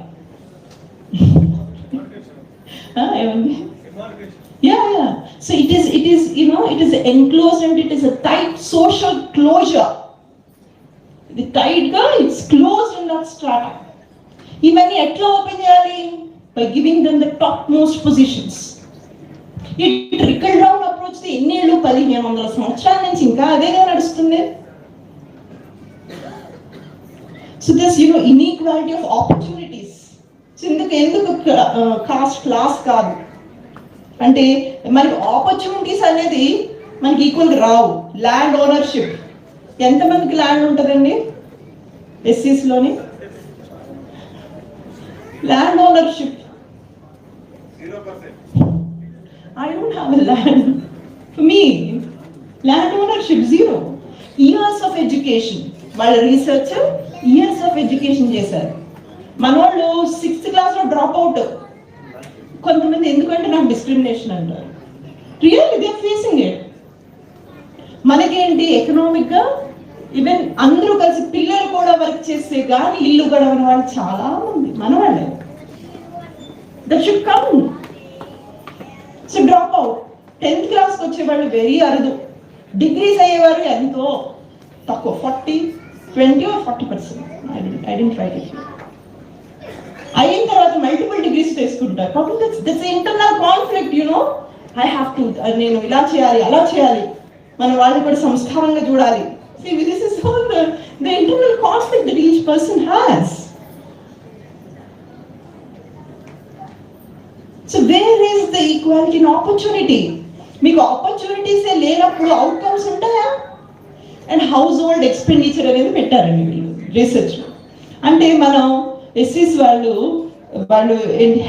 ఏమండి? Yeah. So it is enclosed and it is a tight social closure. The tight ga, it's closed and not strata. ఇవన్నీ ఎట్లా ఓపెన్ చేయాలి? By giving them the topmost positions. It trickle down approach the ఎన్నేళ్ళు 1500 సంవత్సరాల నుంచి ఇంకా అదేగా నడుస్తుంది. So this inequality of opportunities. So ఎందుకు కాస్ట్ క్లాస్ కాదు అంటే మనకి ఆపర్చునిటీస్ అనేది మనకి ఈక్వల్గా రావు. ల్యాండ్ ఓనర్షిప్, ఎంతమందికి ల్యాండ్ ఉంటుందండి ఎస్సీస్లోని? Land ownership 0%. I don't have a land. For me, land ownership 0. Years of education. వాళ్ళ రీసెర్చ్ ఇయర్స్ ఆఫ్ ఎడ్యుకేషన్ చేశారు. మన వాళ్ళు 6th క్లాస్లో డ్రాప్ అవుట్. కొంతమంది ఎందుకంటే నాకు డిస్క్రిమినేషన్ అంటారు. Really they are facing it. మనకేంటి ఎకనామిక్గా ఈవెన్ అందరూ కలిసి పిల్లలు కూడా వర్క్ చేస్తే కానీ ఇల్లు గడవని వాళ్ళు చాలా మంది మన వాళ్ళే. That should come. So drop out 10th క్లాస్కి వచ్చేవాళ్ళు వెరీ అరుదు. డిగ్రీస్ అయ్యేవారు ఎంతో తక్కువ, 20 or 40%. I didn't write it. అయిన తర్వాత మల్టిపుల్ డిగ్రీస్ తీసుకుంటారు. పాపం that's internal conflict. I have to, నేను ఇలా చేయాలి అలా చేయాలి, మన వాళ్ళని కూడా సంస్కారంగా చూడాలి. See, this is all the internal conflict that each person has. So where is the equality in opportunity? మీకు ఆపర్చునిటీసే లేనప్పుడు అవుట్కమ్స్ ఉంటాయా? అండ్ హౌస్ హోల్డ్ ఎక్స్పెండిచర్ అనేది పెట్టారండి వీళ్ళు రీసెర్చ్. అంటే మనం ఎస్సీస్ వాళ్ళు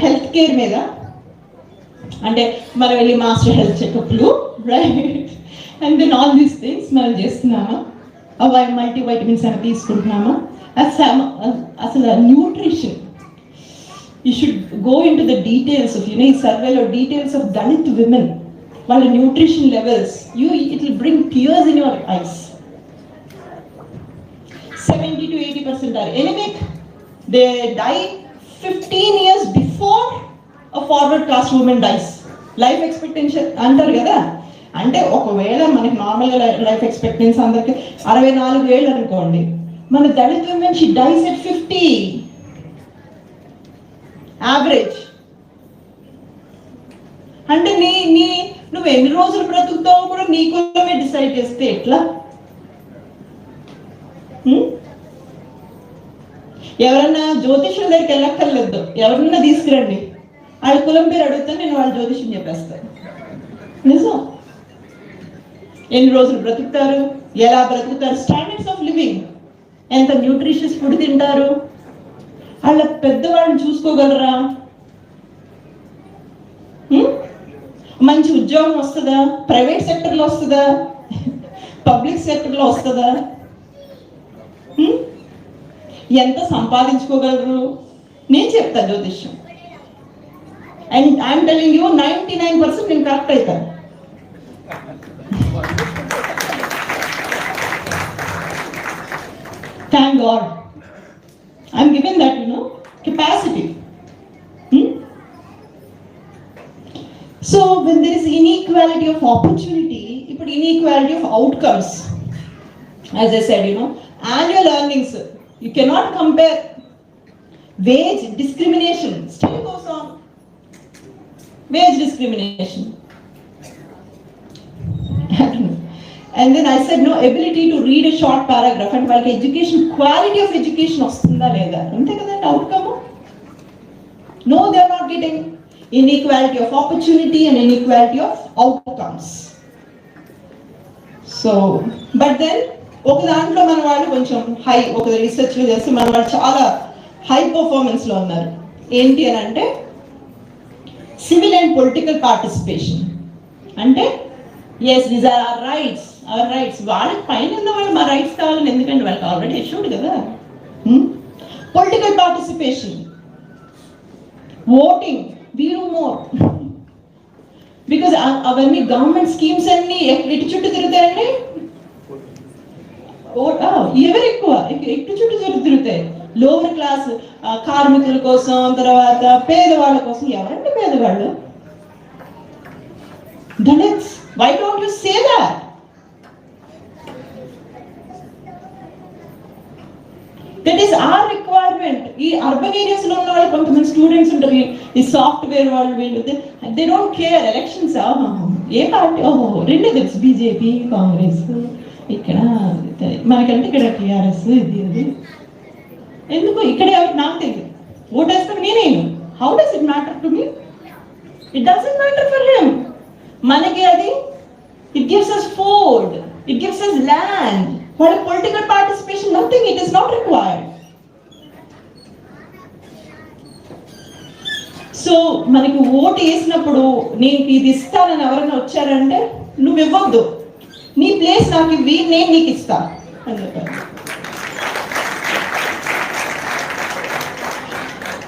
హెల్త్ కేర్ మీద, అంటే మనం వెళ్ళి మాస్టర్ హెల్త్ చెకప్లు, right, and then all these things మనం చేస్తున్నామా? మల్టీ వైటమిన్స్ అని తీసుకుంటున్నామా? అసలు nutrition, you should go into the details of ఈ సర్వేలో డీటెయిల్స్ ఆఫ్ దళిత్ విమెన్, వాళ్ళ nutrition levels, it will bring tears in your eyes. 70 to 80% are anemic. They die 15 years before a forward caste woman dies. Life expectancy అంటారు కదా, అంటే ఒకవేళ మనకి నార్మల్గా life expectancy అందరికి 64 ఏళ్ళు అనుకోండి, మన Dalit women she dies at 50 average. అంటే నువ్వు ఎన్ని రోజులు బ్రతుకుతావో కూడా నీ కులమే డిసైడ్ చేస్తే ఎట్లా? ఎవరన్నా జ్యోతిష్యుల దగ్గరికి వెళ్ళక్కర్లేదు, ఎవరన్నా తీసుకురండి, వాళ్ళ కులం పేరు అడుగుతా, నేను వాళ్ళ జ్యోతిష్యం చెప్పేస్తాను. నిజం. ఎన్ని రోజులు బ్రతుకుతారు, ఎలా బ్రతుకుతారు, స్టాండర్డ్స్ ఆఫ్ లివింగ్, ఎంత న్యూట్రిషియస్ ఫుడ్ తింటారు, వాళ్ళ పెద్దవాళ్ళని చూసుకోగలరా, మంచి ఉద్యోగం వస్తుందా, ప్రైవేట్ సెక్టర్లో వస్తుందా, పబ్లిక్ సెక్టర్లో వస్తుందా, ఎంత సంపాదించుకోగలరు, నేను చెప్తా జ్యోతిష్యం. అండ్ ఐఎమ్ టెలింగ్ యూ 99% నేను కరెక్ట్ అవుతాను. Thank God. I'm given that, capacity. So when there is inequality of opportunity, but inequality of outcomes, as I said, annual earnings, you cannot compare. Wage discrimination still goes on. Wage discrimination. And then I said, no ability to read a short paragraph, and వాళ్ళకి education, quality of education వస్తుందా లేదా, అంతే కదండి outcome. No, they are not getting inequality of opportunity and inequality of outcomes. So, but then ఒక దాంట్లో మన వాళ్ళు కొంచెం హై, ఒక రీసెర్చ్లో చేస్తే మన వాళ్ళు చాలా హై పర్ఫార్మెన్స్లో ఉన్నారు. ఏంటి అని అంటే సివిల్ అండ్ పొలిటికల్ పార్టిసిపేషన్. అంటే yes these are our rights. వాళ్ళకి పైన ఉన్న వాళ్ళు మా రైట్స్ కావాలని ఎందుకంటే వాళ్ళకి ఆల్రెడీ ఇష్యూడ్ కదా. Political participation, voting, we do more because అవన్నీ గవర్నమెంట్ స్కీమ్స్ అన్ని ఎటు చుట్టూ తిరుగుతాయండి, ఎవరు ఎక్కువ ఎటు చుట్టూ తిరుగుతాయి. లోవర్ క్లాస్ కార్మికుల కోసం, తర్వాత పేదవాళ్ళ కోసం. ఎవరంటే పేదవాళ్ళు? Dalits. Why don't you say that? That is our requirement. ఈ అర్బన్ ఏరియాస్ లో ఉన్న వాళ్ళు కొంతమంది స్టూడెంట్స్ ఉంటారు, ఈ సాఫ్ట్వేర్ వాళ్ళు, వీళ్ళు they don't care. Elections A party, రెండే తెలుసు, బీజేపీ, కాంగ్రెస్. ఇక్కడ మనకంటే ఇక్కడ టీఆర్ఎస్, ఇది అది. ఎందుకు ఇక్కడ ఎవరు నాకు తెలియదు. ఓటేస్తాను నేనేను. How does it matter to me? It doesn't matter for him. మనకి అది it gives us food, it gives us land. For political participation, nothing, it is not required. So మనకి ఓటు వేసినప్పుడు నేను ఇది ఇస్తానని ఎవరైనా వచ్చారంటే నువ్వు ఇవ్వద్దు, నీ ప్లేస్ నాకు ఇవ్వి, నేను నీకు ఇస్తా అని చెప్పారు.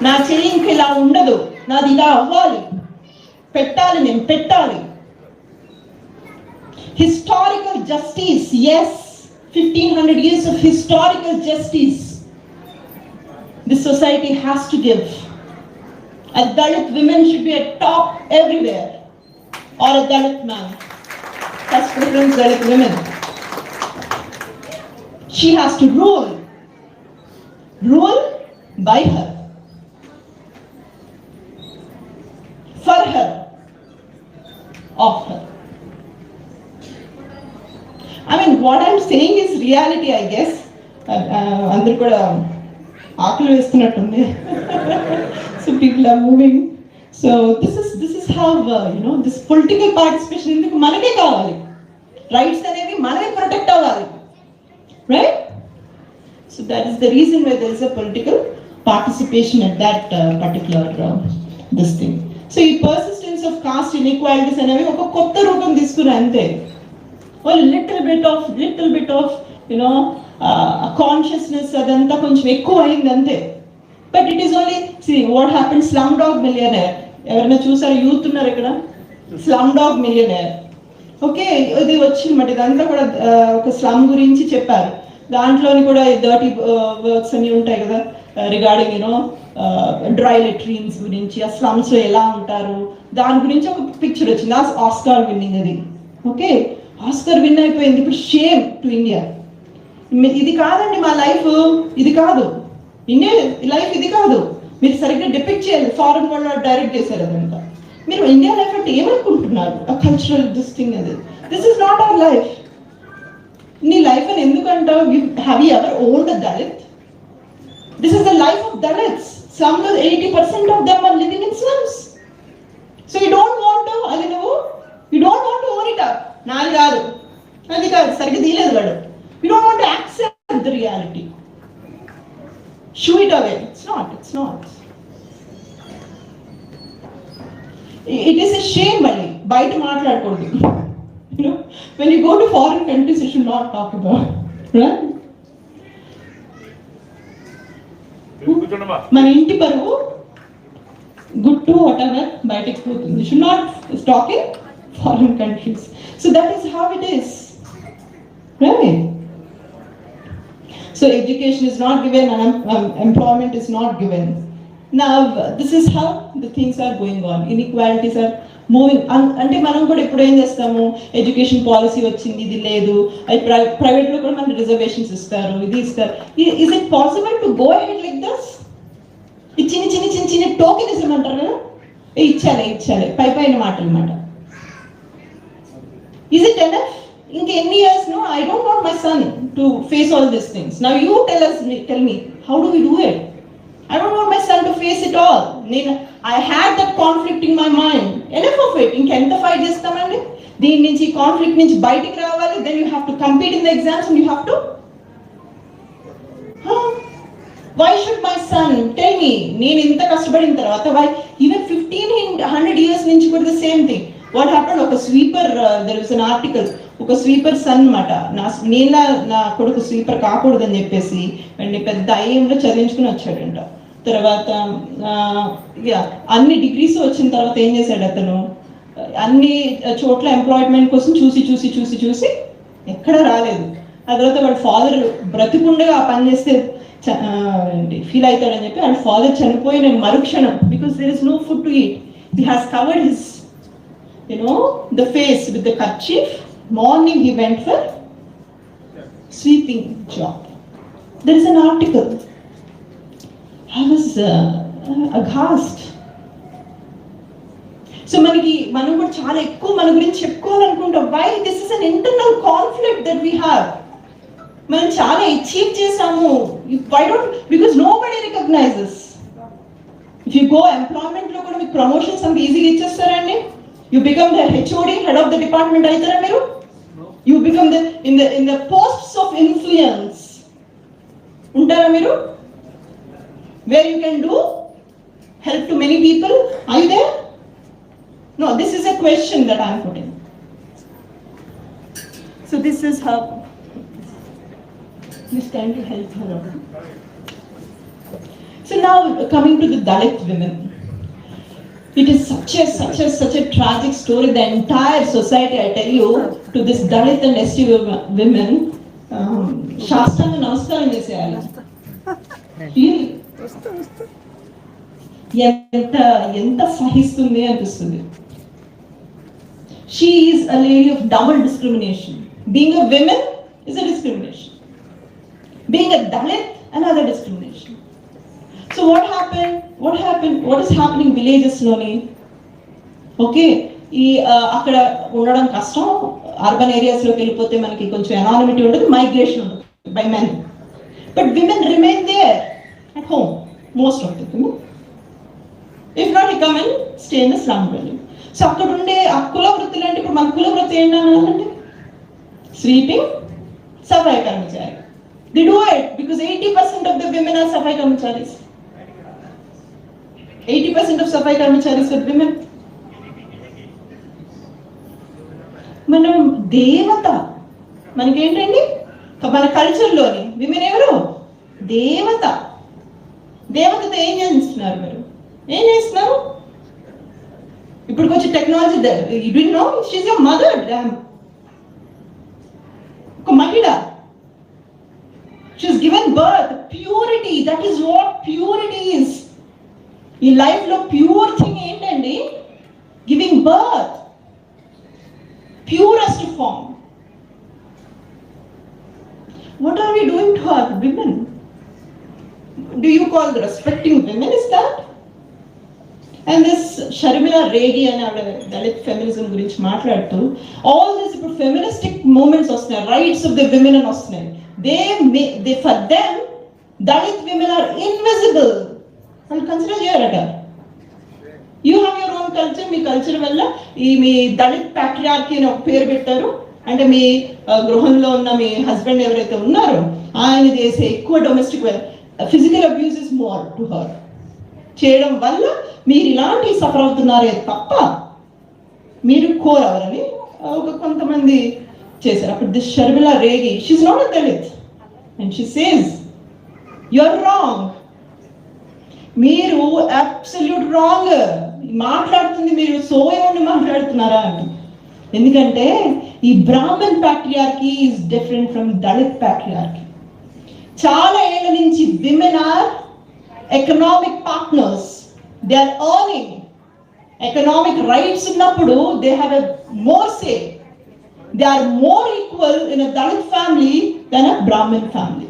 నా చెల్లింపు ఇలా ఉండదు, నాది ఇలా అవ్వాలి, పెట్టాలి, నేను పెట్టాలి. Historical justice, yes, 1500 years of historical justice this society has to give. A Dalit women should be at top everywhere, or a Dalit man. That's preference Dalit women. She has to rule by her, for her, of her. I mean, what I'm saying is reality, I guess. అందరు కూడా ఆకలి వేస్తున్నట్టుంది. So people are moving. So this is how this political participation ఎందుకు మనకే కావాలి. Rights అనేవి మనమే protect అవ్వాలి, right? So that is the reason why there is a political participation at that particular this thing. So ఈ persistence of caste inequalities అనేవి ఒక కొత్త రూపం తీసుకుని అంతే. Well, little bit of consciousness అదంతా కొంచెం ఎక్కువ అయింది అంతే. But it is only see what happen. Slumdog Millionaire ఎవరైనా చూసారు? యూత్ ఉన్నారు ఇక్కడ. స్లమ్ డాగ్ మిలియనర్, ఓకే, ఇది వచ్చిందన్నమాట. ఇదంతా కూడా ఒక స్లమ్ గురించి చెప్పారు. దాంట్లోని కూడా డర్టీ వర్క్స్ అన్ని ఉంటాయి కదా, రిగార్డింగ్ డ్రై లెట్రిన్స్ గురించి, ఆ స్లమ్స్ ఎలా ఉంటారు దాని గురించి ఒక పిక్చర్ వచ్చింది. ఆస్కార్ విన్నింగ్ అది. ఓకే, ఆస్కర్ విన్ అయిపోయింది. ఇప్పుడు షేమ్ టు ఇండియా. ఇది కాదండి మా లైఫ్, ఇది కాదు ఇండియా లైఫ్, ఇది కాదు. మీరు సరిగ్గా డిపిక్ట్ చేయాలి. ఫారెన్ వాళ్ళు డైరెక్ట్ చేశారు అదంతా. మీరు ఇండియా లైఫ్ అంటే ఏమనుకుంటున్నారు? ఆ కల్చరల్ దిస్ థింగ్ అది. This is not our life. నీ లైఫ్ అని ఎందుకంటావు? Have you ever owned a Dalit? This is the life of Dalits. Slum లో 80% of them are living in slums. So you don't want to, అది నువ్వు you don't want to own it up. నాది కాదు, అది కాదు, సరిగ్గా తీయలేదు వాడు. You don't want to accept the reality. Shoo it away. It's not. It is a shame. మళ్ళీ బయట మాట్లాడకూడదు. when you go to foreign countries you should not talk about, right? మన ఇంటి పరువు గుట్టు whatever బయటకు పోతుంది. You should not talk in foreign countries. So that is how it is, right? So education is not given and employment is not given. Now this is how the things are going on. Inequalities are moving. అంటే మనం కూడా ఇప్పుడు ఏం చేస్తాము, education policy వచ్చింది, ఇది లేదు, అది ప్రైవేట్లో కూడా మనకి రిజర్వేషన్స్ ఇస్తారు, ఇది ఇస్తారు. Is it possible to go ahead like this? ఈ చిన్న టోకెనిజం అంటారు కదా, ఇచ్చాలే పైన మాట అనమాట. Is it enough? ఇంకా ఎన్ని years? No, I don't want my son to face all these things. Now you tell me, how do we do it? I don't want my son to face it all. I had that conflict in my mind. Enough of it. ఇంకెంత fight చేస్తామండి? దీని నుంచి conflict నుంచి బయటికి రావాలి. Then you have to compete in the exams and you have to why should my son tell me నేను ఇంత కష్టపడిన తర్వాత why even 1500 years నుంచి కూడా the same thing. What happened? ఒక sweeper there was an article, ఒక sweeper sun అన్నమాట. నా కొడుకు స్వీపర్ కాకూడదని చెప్పేసి పెద్ద ఐఎంలో చదివించుకుని వచ్చాడంట. తర్వాత అన్ని డిగ్రీస్ వచ్చిన తర్వాత ఏం చేశాడు అతను, అన్ని చోట్ల ఎంప్లాయ్మెంట్ కోసం చూసి ఎక్కడ రాలేదు. ఆ తర్వాత వాళ్ళ ఫాదర్ బ్రతికుండగా ఆ పని చేస్తే ఫీల్ అవుతాడని చెప్పి వాళ్ళ ఫాదర్ చనిపోయిన మరుక్షణం, because there is no food to eat, he has covered his the face with the kerchief. Morning he went for sweeping job. There is an article. I was aghast. So మనం కూడా చాలా ఎక్కువ మన గురించి చెప్పుకోవాలనుకుంటాం. Why? This is an internal conflict that we have. మనం చాలా achieve చేసాము. Why don't? Because nobody recognizes. If you go employment లో కూడా మీకు ప్రమోషన్స్ అంత ఈజీగా ఇచ్చేస్తారండి. You become the HOD, head of the department aitara meeru. You become in the posts of influence untara meeru, where you can do help to many people. Are you there? No, this is a question that I am putting. So this is how this time to help her out. So now coming to the Dalit women. It is such a tragic story. The entire society, I tell you, to this Dalit and ST women, Shastanga Namaskaram cheseyali. Enta sahistundi anipistundi. She is a lady of double discrimination. Being a woman is a discrimination. Being a Dalit, another discrimination. So what happened? What is happening villages loni? Okay, అక్కడ ఉండడం కష్టం. Urban areas లోకి వెళ్ళిపోతే మనకి కొంచెం anonymity ఉంటుంది, migration ఉంటుంది by men. But women remain there at home, most of the women. If not, come and stay in the slum village. So అక్కడ ఉండే ఆ కుల వృత్తులు అంటే ఇప్పుడు మన కుల వృత్తి ఏంటంటే sweeping, Safai కర్మచారి. They do it because 80% of the women are safai karmacharis. 80% of safai karmacharis are women. మనం దేవత, మనకేంటండి మన కల్చర్లోని విమెన్ ఎవరు? దేవత. దేవతతో ఏం చేస్తున్నారు మీరు? ఏం చేస్తున్నారు? ఇప్పుడు కొంచెం technology, you do know she is your mother. ఒక మహిళ, she has given birth. Purity, that is what purity is. In life lo pure thing entandi giving birth, purest form. What are we doing to our women? Do you call the respecting women is that? And this Sharmila Reddy and our Dalit feminism gurinchi maatladutu, all these feministic movements ostunnayi, rights of the women and ostunnayi. They for them Dalit women are invisible. And consider here, you have your own culture. Me culture వల్ల మీ Dalit patriarchy అని ఒక పేరు పెట్టారు. అంటే మీ గృహంలో ఉన్న మీ husband ఎవరైతే ఉన్నారో ఆయన చేసే ఎక్కువ domestic physical abuse is more to her చేయడం వల్ల మీరు ఇలాంటి సఫర్ అవుతున్నారే తప్ప మీరు కోరవరని ఒక కొంతమంది చేశారు. అప్పుడు this Sharmila Rege, she is not a Dalit and she says you are wrong. మీరు అబ్సల్యూట్ రాంగ్ మాట్లాడుతుంది, మీరు సోయని మాట్లాడుతున్నారా అని. ఎందుకంటే ఈ Brahmin patriarchy is different from Dalit patriarchy. చాలా ఏళ్ళ నుంచి women are economic partners. They are earning economic rights ఉన్నప్పుడు they have a more say. They are more equal in a Dalit family than a Brahmin family.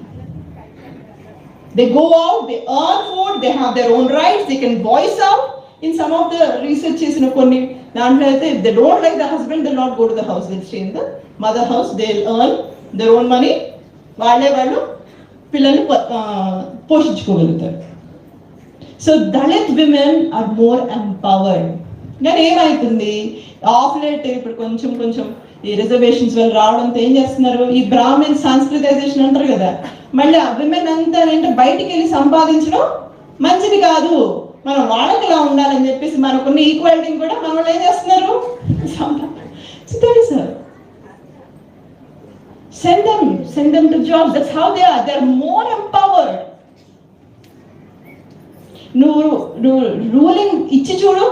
They go out, they earn food, they have their own rights, they can voice out. In some of the researches, if they don't like the husband, they'll not go to the house, they'll stay in the mother house, they'll earn their own money. వాళ్ళు పిల్లల్ని పోషించుకోగలుగుతారు. So Dalit women are more empowered. కానీ ఏమవుతుంది of late ఇప్పుడు కొంచెం ఈ reservations వల్ల రావడంతో ఏం చేస్తున్నారు, ఈ బ్రాహ్మణ్ సాంస్కృతైజేషన్ అంటారు కదా, మళ్ళీ ఆ విమెన్ అంతా అంటే బయటికి వెళ్ళి సంపాదించడం మంచిది కాదు, మనం వాళ్ళకి ఇలా ఉండాలని చెప్పేసి మనకున్న ఈక్వాలిటీని కూడా మన వాళ్ళు ఏం చేస్తున్నారు, send them to jobs. That's how they are. They're more empowered. నువ్వు రూలింగ్ ఇచ్చి చూడు.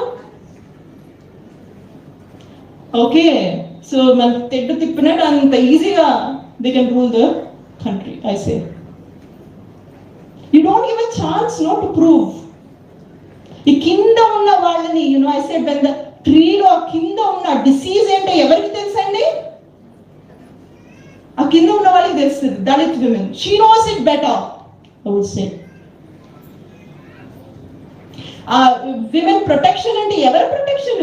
ఓకే, సో మన తెడ్డు తిప్పినట్టు అంత ఈజీగా they can rule the country. I say you don't give a chance no to prove. ఈ కింద ఉన్న వాళ్ళని ఐ సే వెన్ ద ట్రీలో కింద ఉన్న డిసీజ్ ఏంటో ఎవరికి తెలుసండి? ఆ కింద ఉన్న వాళ్ళకి తెలుస్తుంది. Dalit women, she knows it better. I would say women protection అంటే ఎవరి ప్రొటెక్షన్?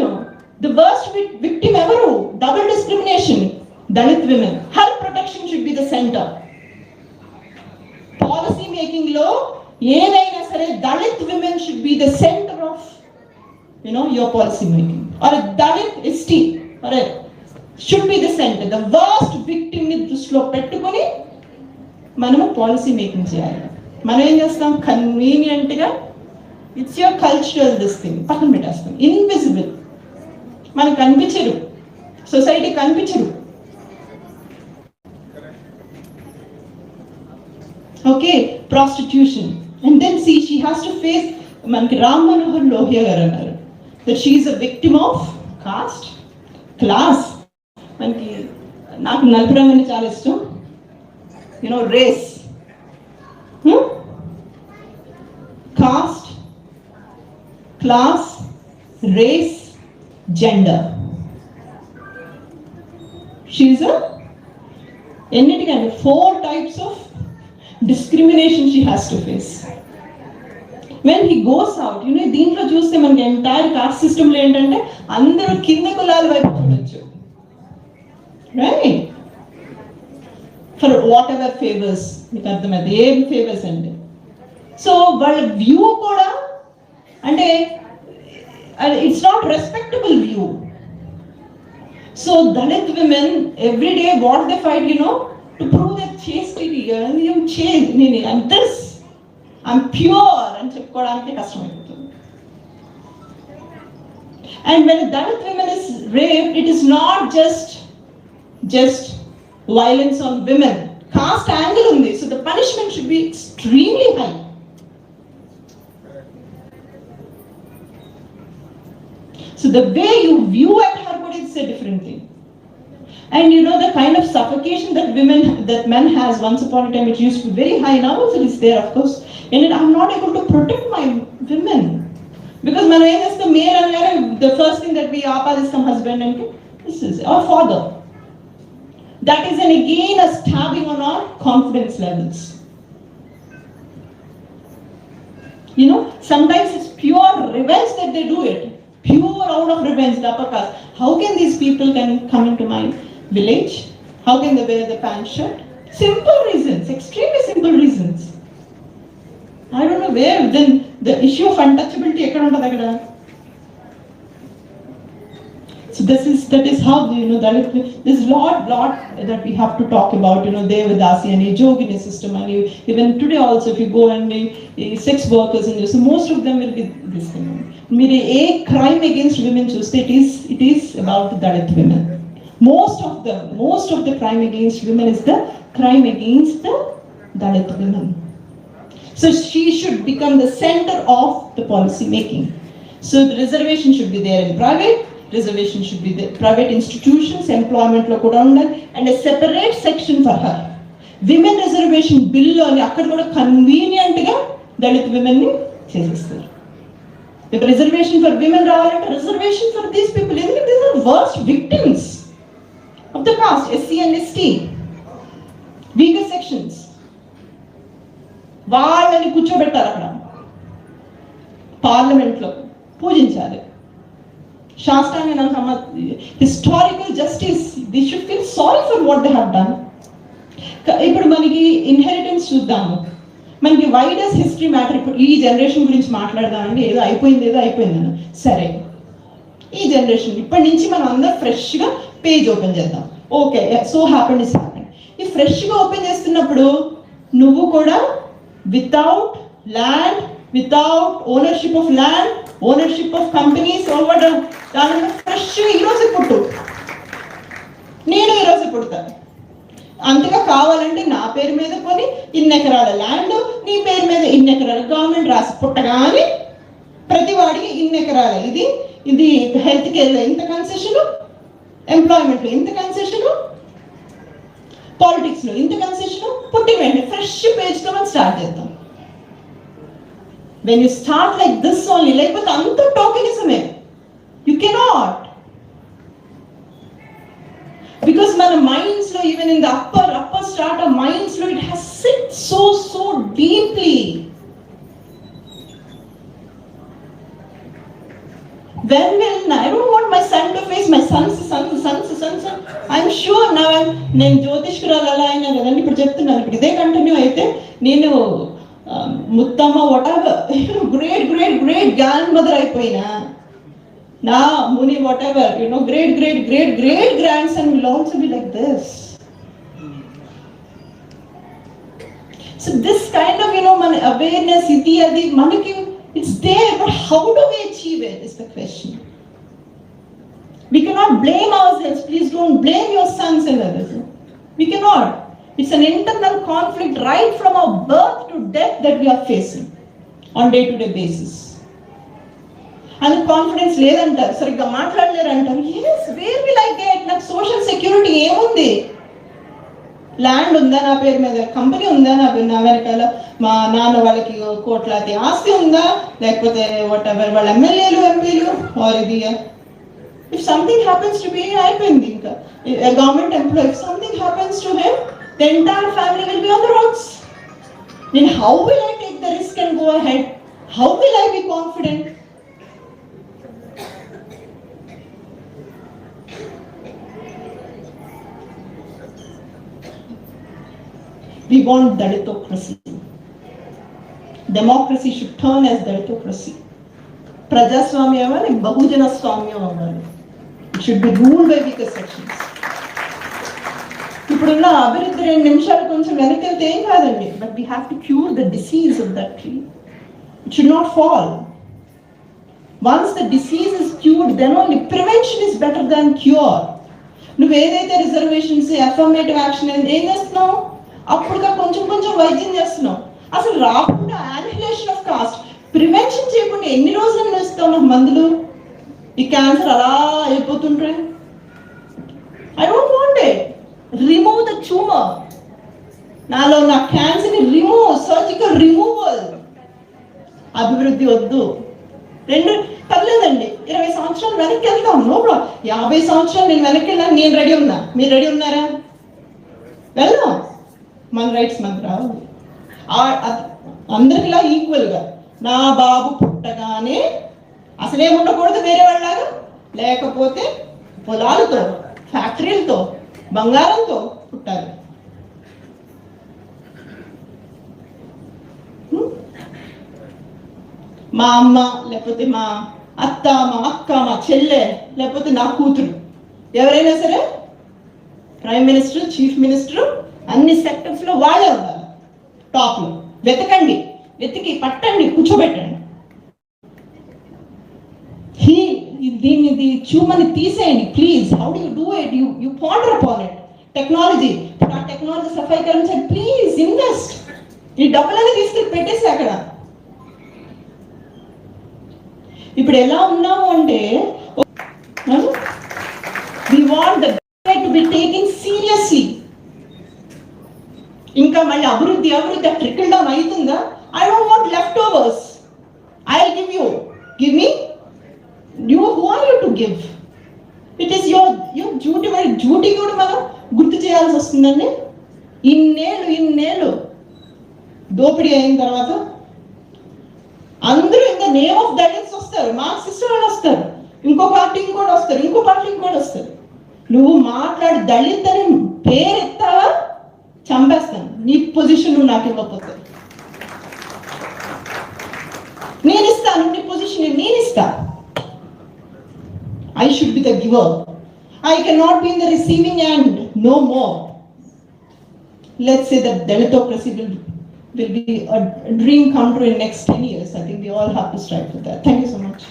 ది వర్స్ట్ విక్టిమ్ ఎవరు? Double discrimination, Dalit women. Her protection should be the centre. Policy making లో ఏదైనా సరే Dalit women should be the centre of your policy making. Or Dalit ST or should be the centre. The worst victim ని దృష్టిలో పెట్టుకుని మనము policy making చేయాలి. మనం ఏం చేస్తాం, కన్వీనియంట్ గా it's your cultural this thing పక్కన పెట్టేస్తాం. ఇన్విజిబుల్, మనకు కనిపించరు, సొసైటీ కనిపించరు. Okay, prostitution. And then see she has to face, మనకి రామ్ మనోహర్ లోహియా గారు అన్నారు that she is a victim of caste, class. మనకి నాకు నలుపు రంగు అంటే చాలా ఇష్టం, race, caste, class, race, gender. She's ఎన్నిటికంటే 4 types of discrimination she has to face. When he goes out, దీంట్లో చూస్తే మనకి ఎంటైర్ కాస్ట్ సిస్టంలో ఏంటంటే అందరూ కింద కులాల వైపు చూడొచ్చు, right? For what ever favours, మీకు అర్థమైంది ఏం ఫేవర్స్ అంటే. సో వాళ్ళ వ్యూ కూడా అంటే it's not respectable view. So Dalit women every day what they fight, to prove their chastity, and this I'm pure and చెప్పుకోవడానికి కష్టమైపోతుంది. And when a Dalit woman is raped, it is not just violence on women. Caste angle ఉంది, so the punishment should be extremely high. So the way you view at her, but it's a different thing. And the kind of suffocation that men has once upon a time, it used to be very high. Now also it's there, of course. And I'm not able to protect my women because my name is the male, and the first thing that we are is some husband and this is our father. That is again a stabbing on our confidence levels. Sometimes it's pure revenge that they do it. Pure out of revenge, the upper caste. How can these people can come into my village? How can they wear the pant shirt? Simple reasons, extremely simple reasons. I don't know where then the issue of untouchability ekkada untadi akkada. So that is how there's lot that we have to talk about. Devadasi and Jogini system, and even today also if you go and sex workers and so most of them will be this thing. A crime against women చూస్తే it is about the Dalit women. Most of the crime against women is the crime against the Dalit women. So she should become the center of the policy making. So the reservation should be there in private, reservation should be there private institutions, employment lo kuda undali, and a separate section for her. Women reservation bill lo akkada kuda convenient ga Dalit women ni చేసేస్తారు. If reservation for women రావాలంటే reservation for these people, these are worst victims of the caste, SC and ST, weaker sections. వాళ్ళని కూర్చోబెట్టారు అక్కడ parliament లో పూజించాలి. శాస్త్రాంగ historical justice, they should feel sorry for what they have done. ఇప్పుడు మనకి inheritance చూద్దాము. మనకి వై డస్ హిస్టరీ మ్యాటర్? ఇప్పుడు ఈ జనరేషన్ గురించి మాట్లాడదామండి, ఏదో అయిపోయిందని. సరే, ఈ జనరేషన్ ఇప్పటి నుంచి మనం అందరూ ఫ్రెష్గా పేజ్ ఓపెన్ చేద్దాం. Okay, so happened is happened. ఈ ఫ్రెష్గా ఓపెన్ చేస్తున్నప్పుడు నువ్వు కూడా without land, without ownership of land, ownership of companies, దాని ఫ్రెష్గా ఈరోజు పుట్టు. నేను ఈరోజు పుడతాను. అంతగా కావాలంటే నా పేరు మీద కొని ఇన్ని ఎకరాల ల్యాండ్, నీ పేరు మీద ఇన్ని ఎకరాల, గవర్నమెంట్ రాసి పుట్టగానే ప్రతి వాడికి ఇన్ని ఎకరాల, ఇది హెల్త్ కేర్లో ఇంత కన్సెషన్, ఎంప్లాయ్మెంట్లో ఇంత కన్సెషన్, పాలిటిక్స్లో ఇంత కన్సెషన్, పుట్టి వెంటనే ఫ్రెష్ పేజ్తో మనం స్టార్ట్ చేద్దాం. When you start like this only, లేకపోతే అంత టోకెనిజమే. You cannot. Because మన minds లో, even in the upper strata minds లో, it has sit so deeply. When I don't want my son to face my son's. I'm sure now నేను జ్యోతిష్కురాలు అలా అయినా కదండి, ఇప్పుడు చెప్తున్నాను. ఇప్పుడు ఇదే కంటిన్యూ అయితే నేను ముత్తమ్మ whatever, great grandmother అయిపోయినా, నా Muni whatever, great grandson will also be like this. So this kind of మన awareness, ఇది అది మనకి it's there, but how do we achieve it is the question. We cannot blame ourselves. Please don't blame your sons and others. We cannot. It's an internal conflict right from our birth to death that we are facing on day-to-day basis. And confidence లేదంటారు, సరిగ్గా మాట్లాడలేరు అంటారు. yes, where will I get? నాకు social security ఏముంది? Land ఉందా నా పేరు మీద, కంపెనీ ఉందా నా వెనకాల, మా నాన్న వాళ్ళకి కోట్లాది ఆస్తి ఉందా, లేకపోతే whatever వాళ్ళ ఎమ్మెల్యేలు ఎంపీలు, ఆర్ ఇది if something happens to be, అయిపోయింది. ఇంకా a government employee, if something happens to him, the entire family will be on the rocks. Then how will I take the risk and go ahead? How will I be confident? We want Dalitocracy. Democracy should turn as Dalitocracy. Prajaswamya avali, Bahujana Swamya avali. It should be ruled by weaker sections. ఇప్పుడున్న అభివృద్ధి 2 నిమిషాలు కొంచెం వెనకెళ్తే ఏం కాదండి, but we have to cure the disease of that tree. It should not fall. Once the disease is cured, then only prevention is better than cure. నువ్వు ఏదైతే reservations, affirmative action ఏం చేస్తున్నావు, అప్పుడుగా కొంచెం వైద్యం చేస్తున్నావు. అసలు రాకుండా యానిహిలేషన్ ఆఫ్ కాస్ట్, ప్రివెన్షన్ చేయకుండా ఎన్ని రోజులు ఇస్తావు నాకు మందులు? ఈ క్యాన్సర్ అలా అయిపోతుంటాయి. I don't want it. Remove the tumour. నాలో నా క్యాన్సర్ని రిమూవ్, సర్జికల్ రిమూవల్. అభివృద్ధి వద్దు. 2 పర్లేదండి, 20 సంవత్సరాలు వెనక్కి వెళ్తాం, నో ప్రాబ్లం. 50 సంవత్సరాలు నేను వెనక్కి వెళ్ళాను, నేను రెడీ ఉన్నా, మీరు రెడీ ఉన్నారా? వెళ్దాం. మన రైట్స్ మనకు రావు. అందరిలా ఈక్వల్గా నా బాబు పుట్టగానే అసలే ఉండకూడదు వేరే వాళ్ళలాగా, లేకపోతే పొలాలతో, ఫ్యాక్టరీలతో, బంగారంతో పుట్టాలి. మా అమ్మ, లేకపోతే మా అత్త, మా అక్క, మా చెల్లె, లేకపోతే నా కూతురు, ఎవరైనా సరే ప్రైమ్ మినిస్టర్, చీఫ్ మినిస్టర్, అన్ని సెక్టర్స్లో వాళ్ళే ఉండాలి టాప్లో. వెతికి పట్టండి, కూర్చోబెట్టండి. దీన్ని ట్యూమర్ని తీసేయండి please. How do you do it? You ponder upon it. Technology, ఆ టెక్నాలజీ సఫాయి కర్మచారి ప్లీజ్ ఇన్వెస్ట్. ఈ డబ్బులన్నీ తీసుకెళ్ళి పెట్టేసి అక్కడ. ఇప్పుడు ఎలా ఉన్నాము అంటే, we want the diet to be taken seriously. ఇంకా మళ్ళీ అభివృద్ధి ట్రికల్ డౌన్ అవుతుందా? I don't want leftovers. I'll give me. Who are you to give? It is your duty. మరి డ్యూటీ కూడా మనం గుర్తు చేయాల్సి వస్తుందండి. ఇన్నేళ్ళు దోపిడీ అయిన తర్వాత అందరూ in the name of Dalits వస్తారు, మార్క్సిస్ట్ వాళ్ళు వస్తారు, ఇంకో పార్టీ ఇంకోటి వస్తారు. నువ్వు మాట్లాడి దళిత్ అని పేరు ఎత్తావా చంపేస్తాను, నీ పొజిషన్ నువ్వు నాకు ఇవ్వకపోతే. అలాంటి పొజిషన్ నేను ఇస్తా. I should be the giver. I cannot be in the receiving end no more. Let's say that Dalitocracy will be a dream come true in next 10 years. I think we all have to strive for that. Thank you so much.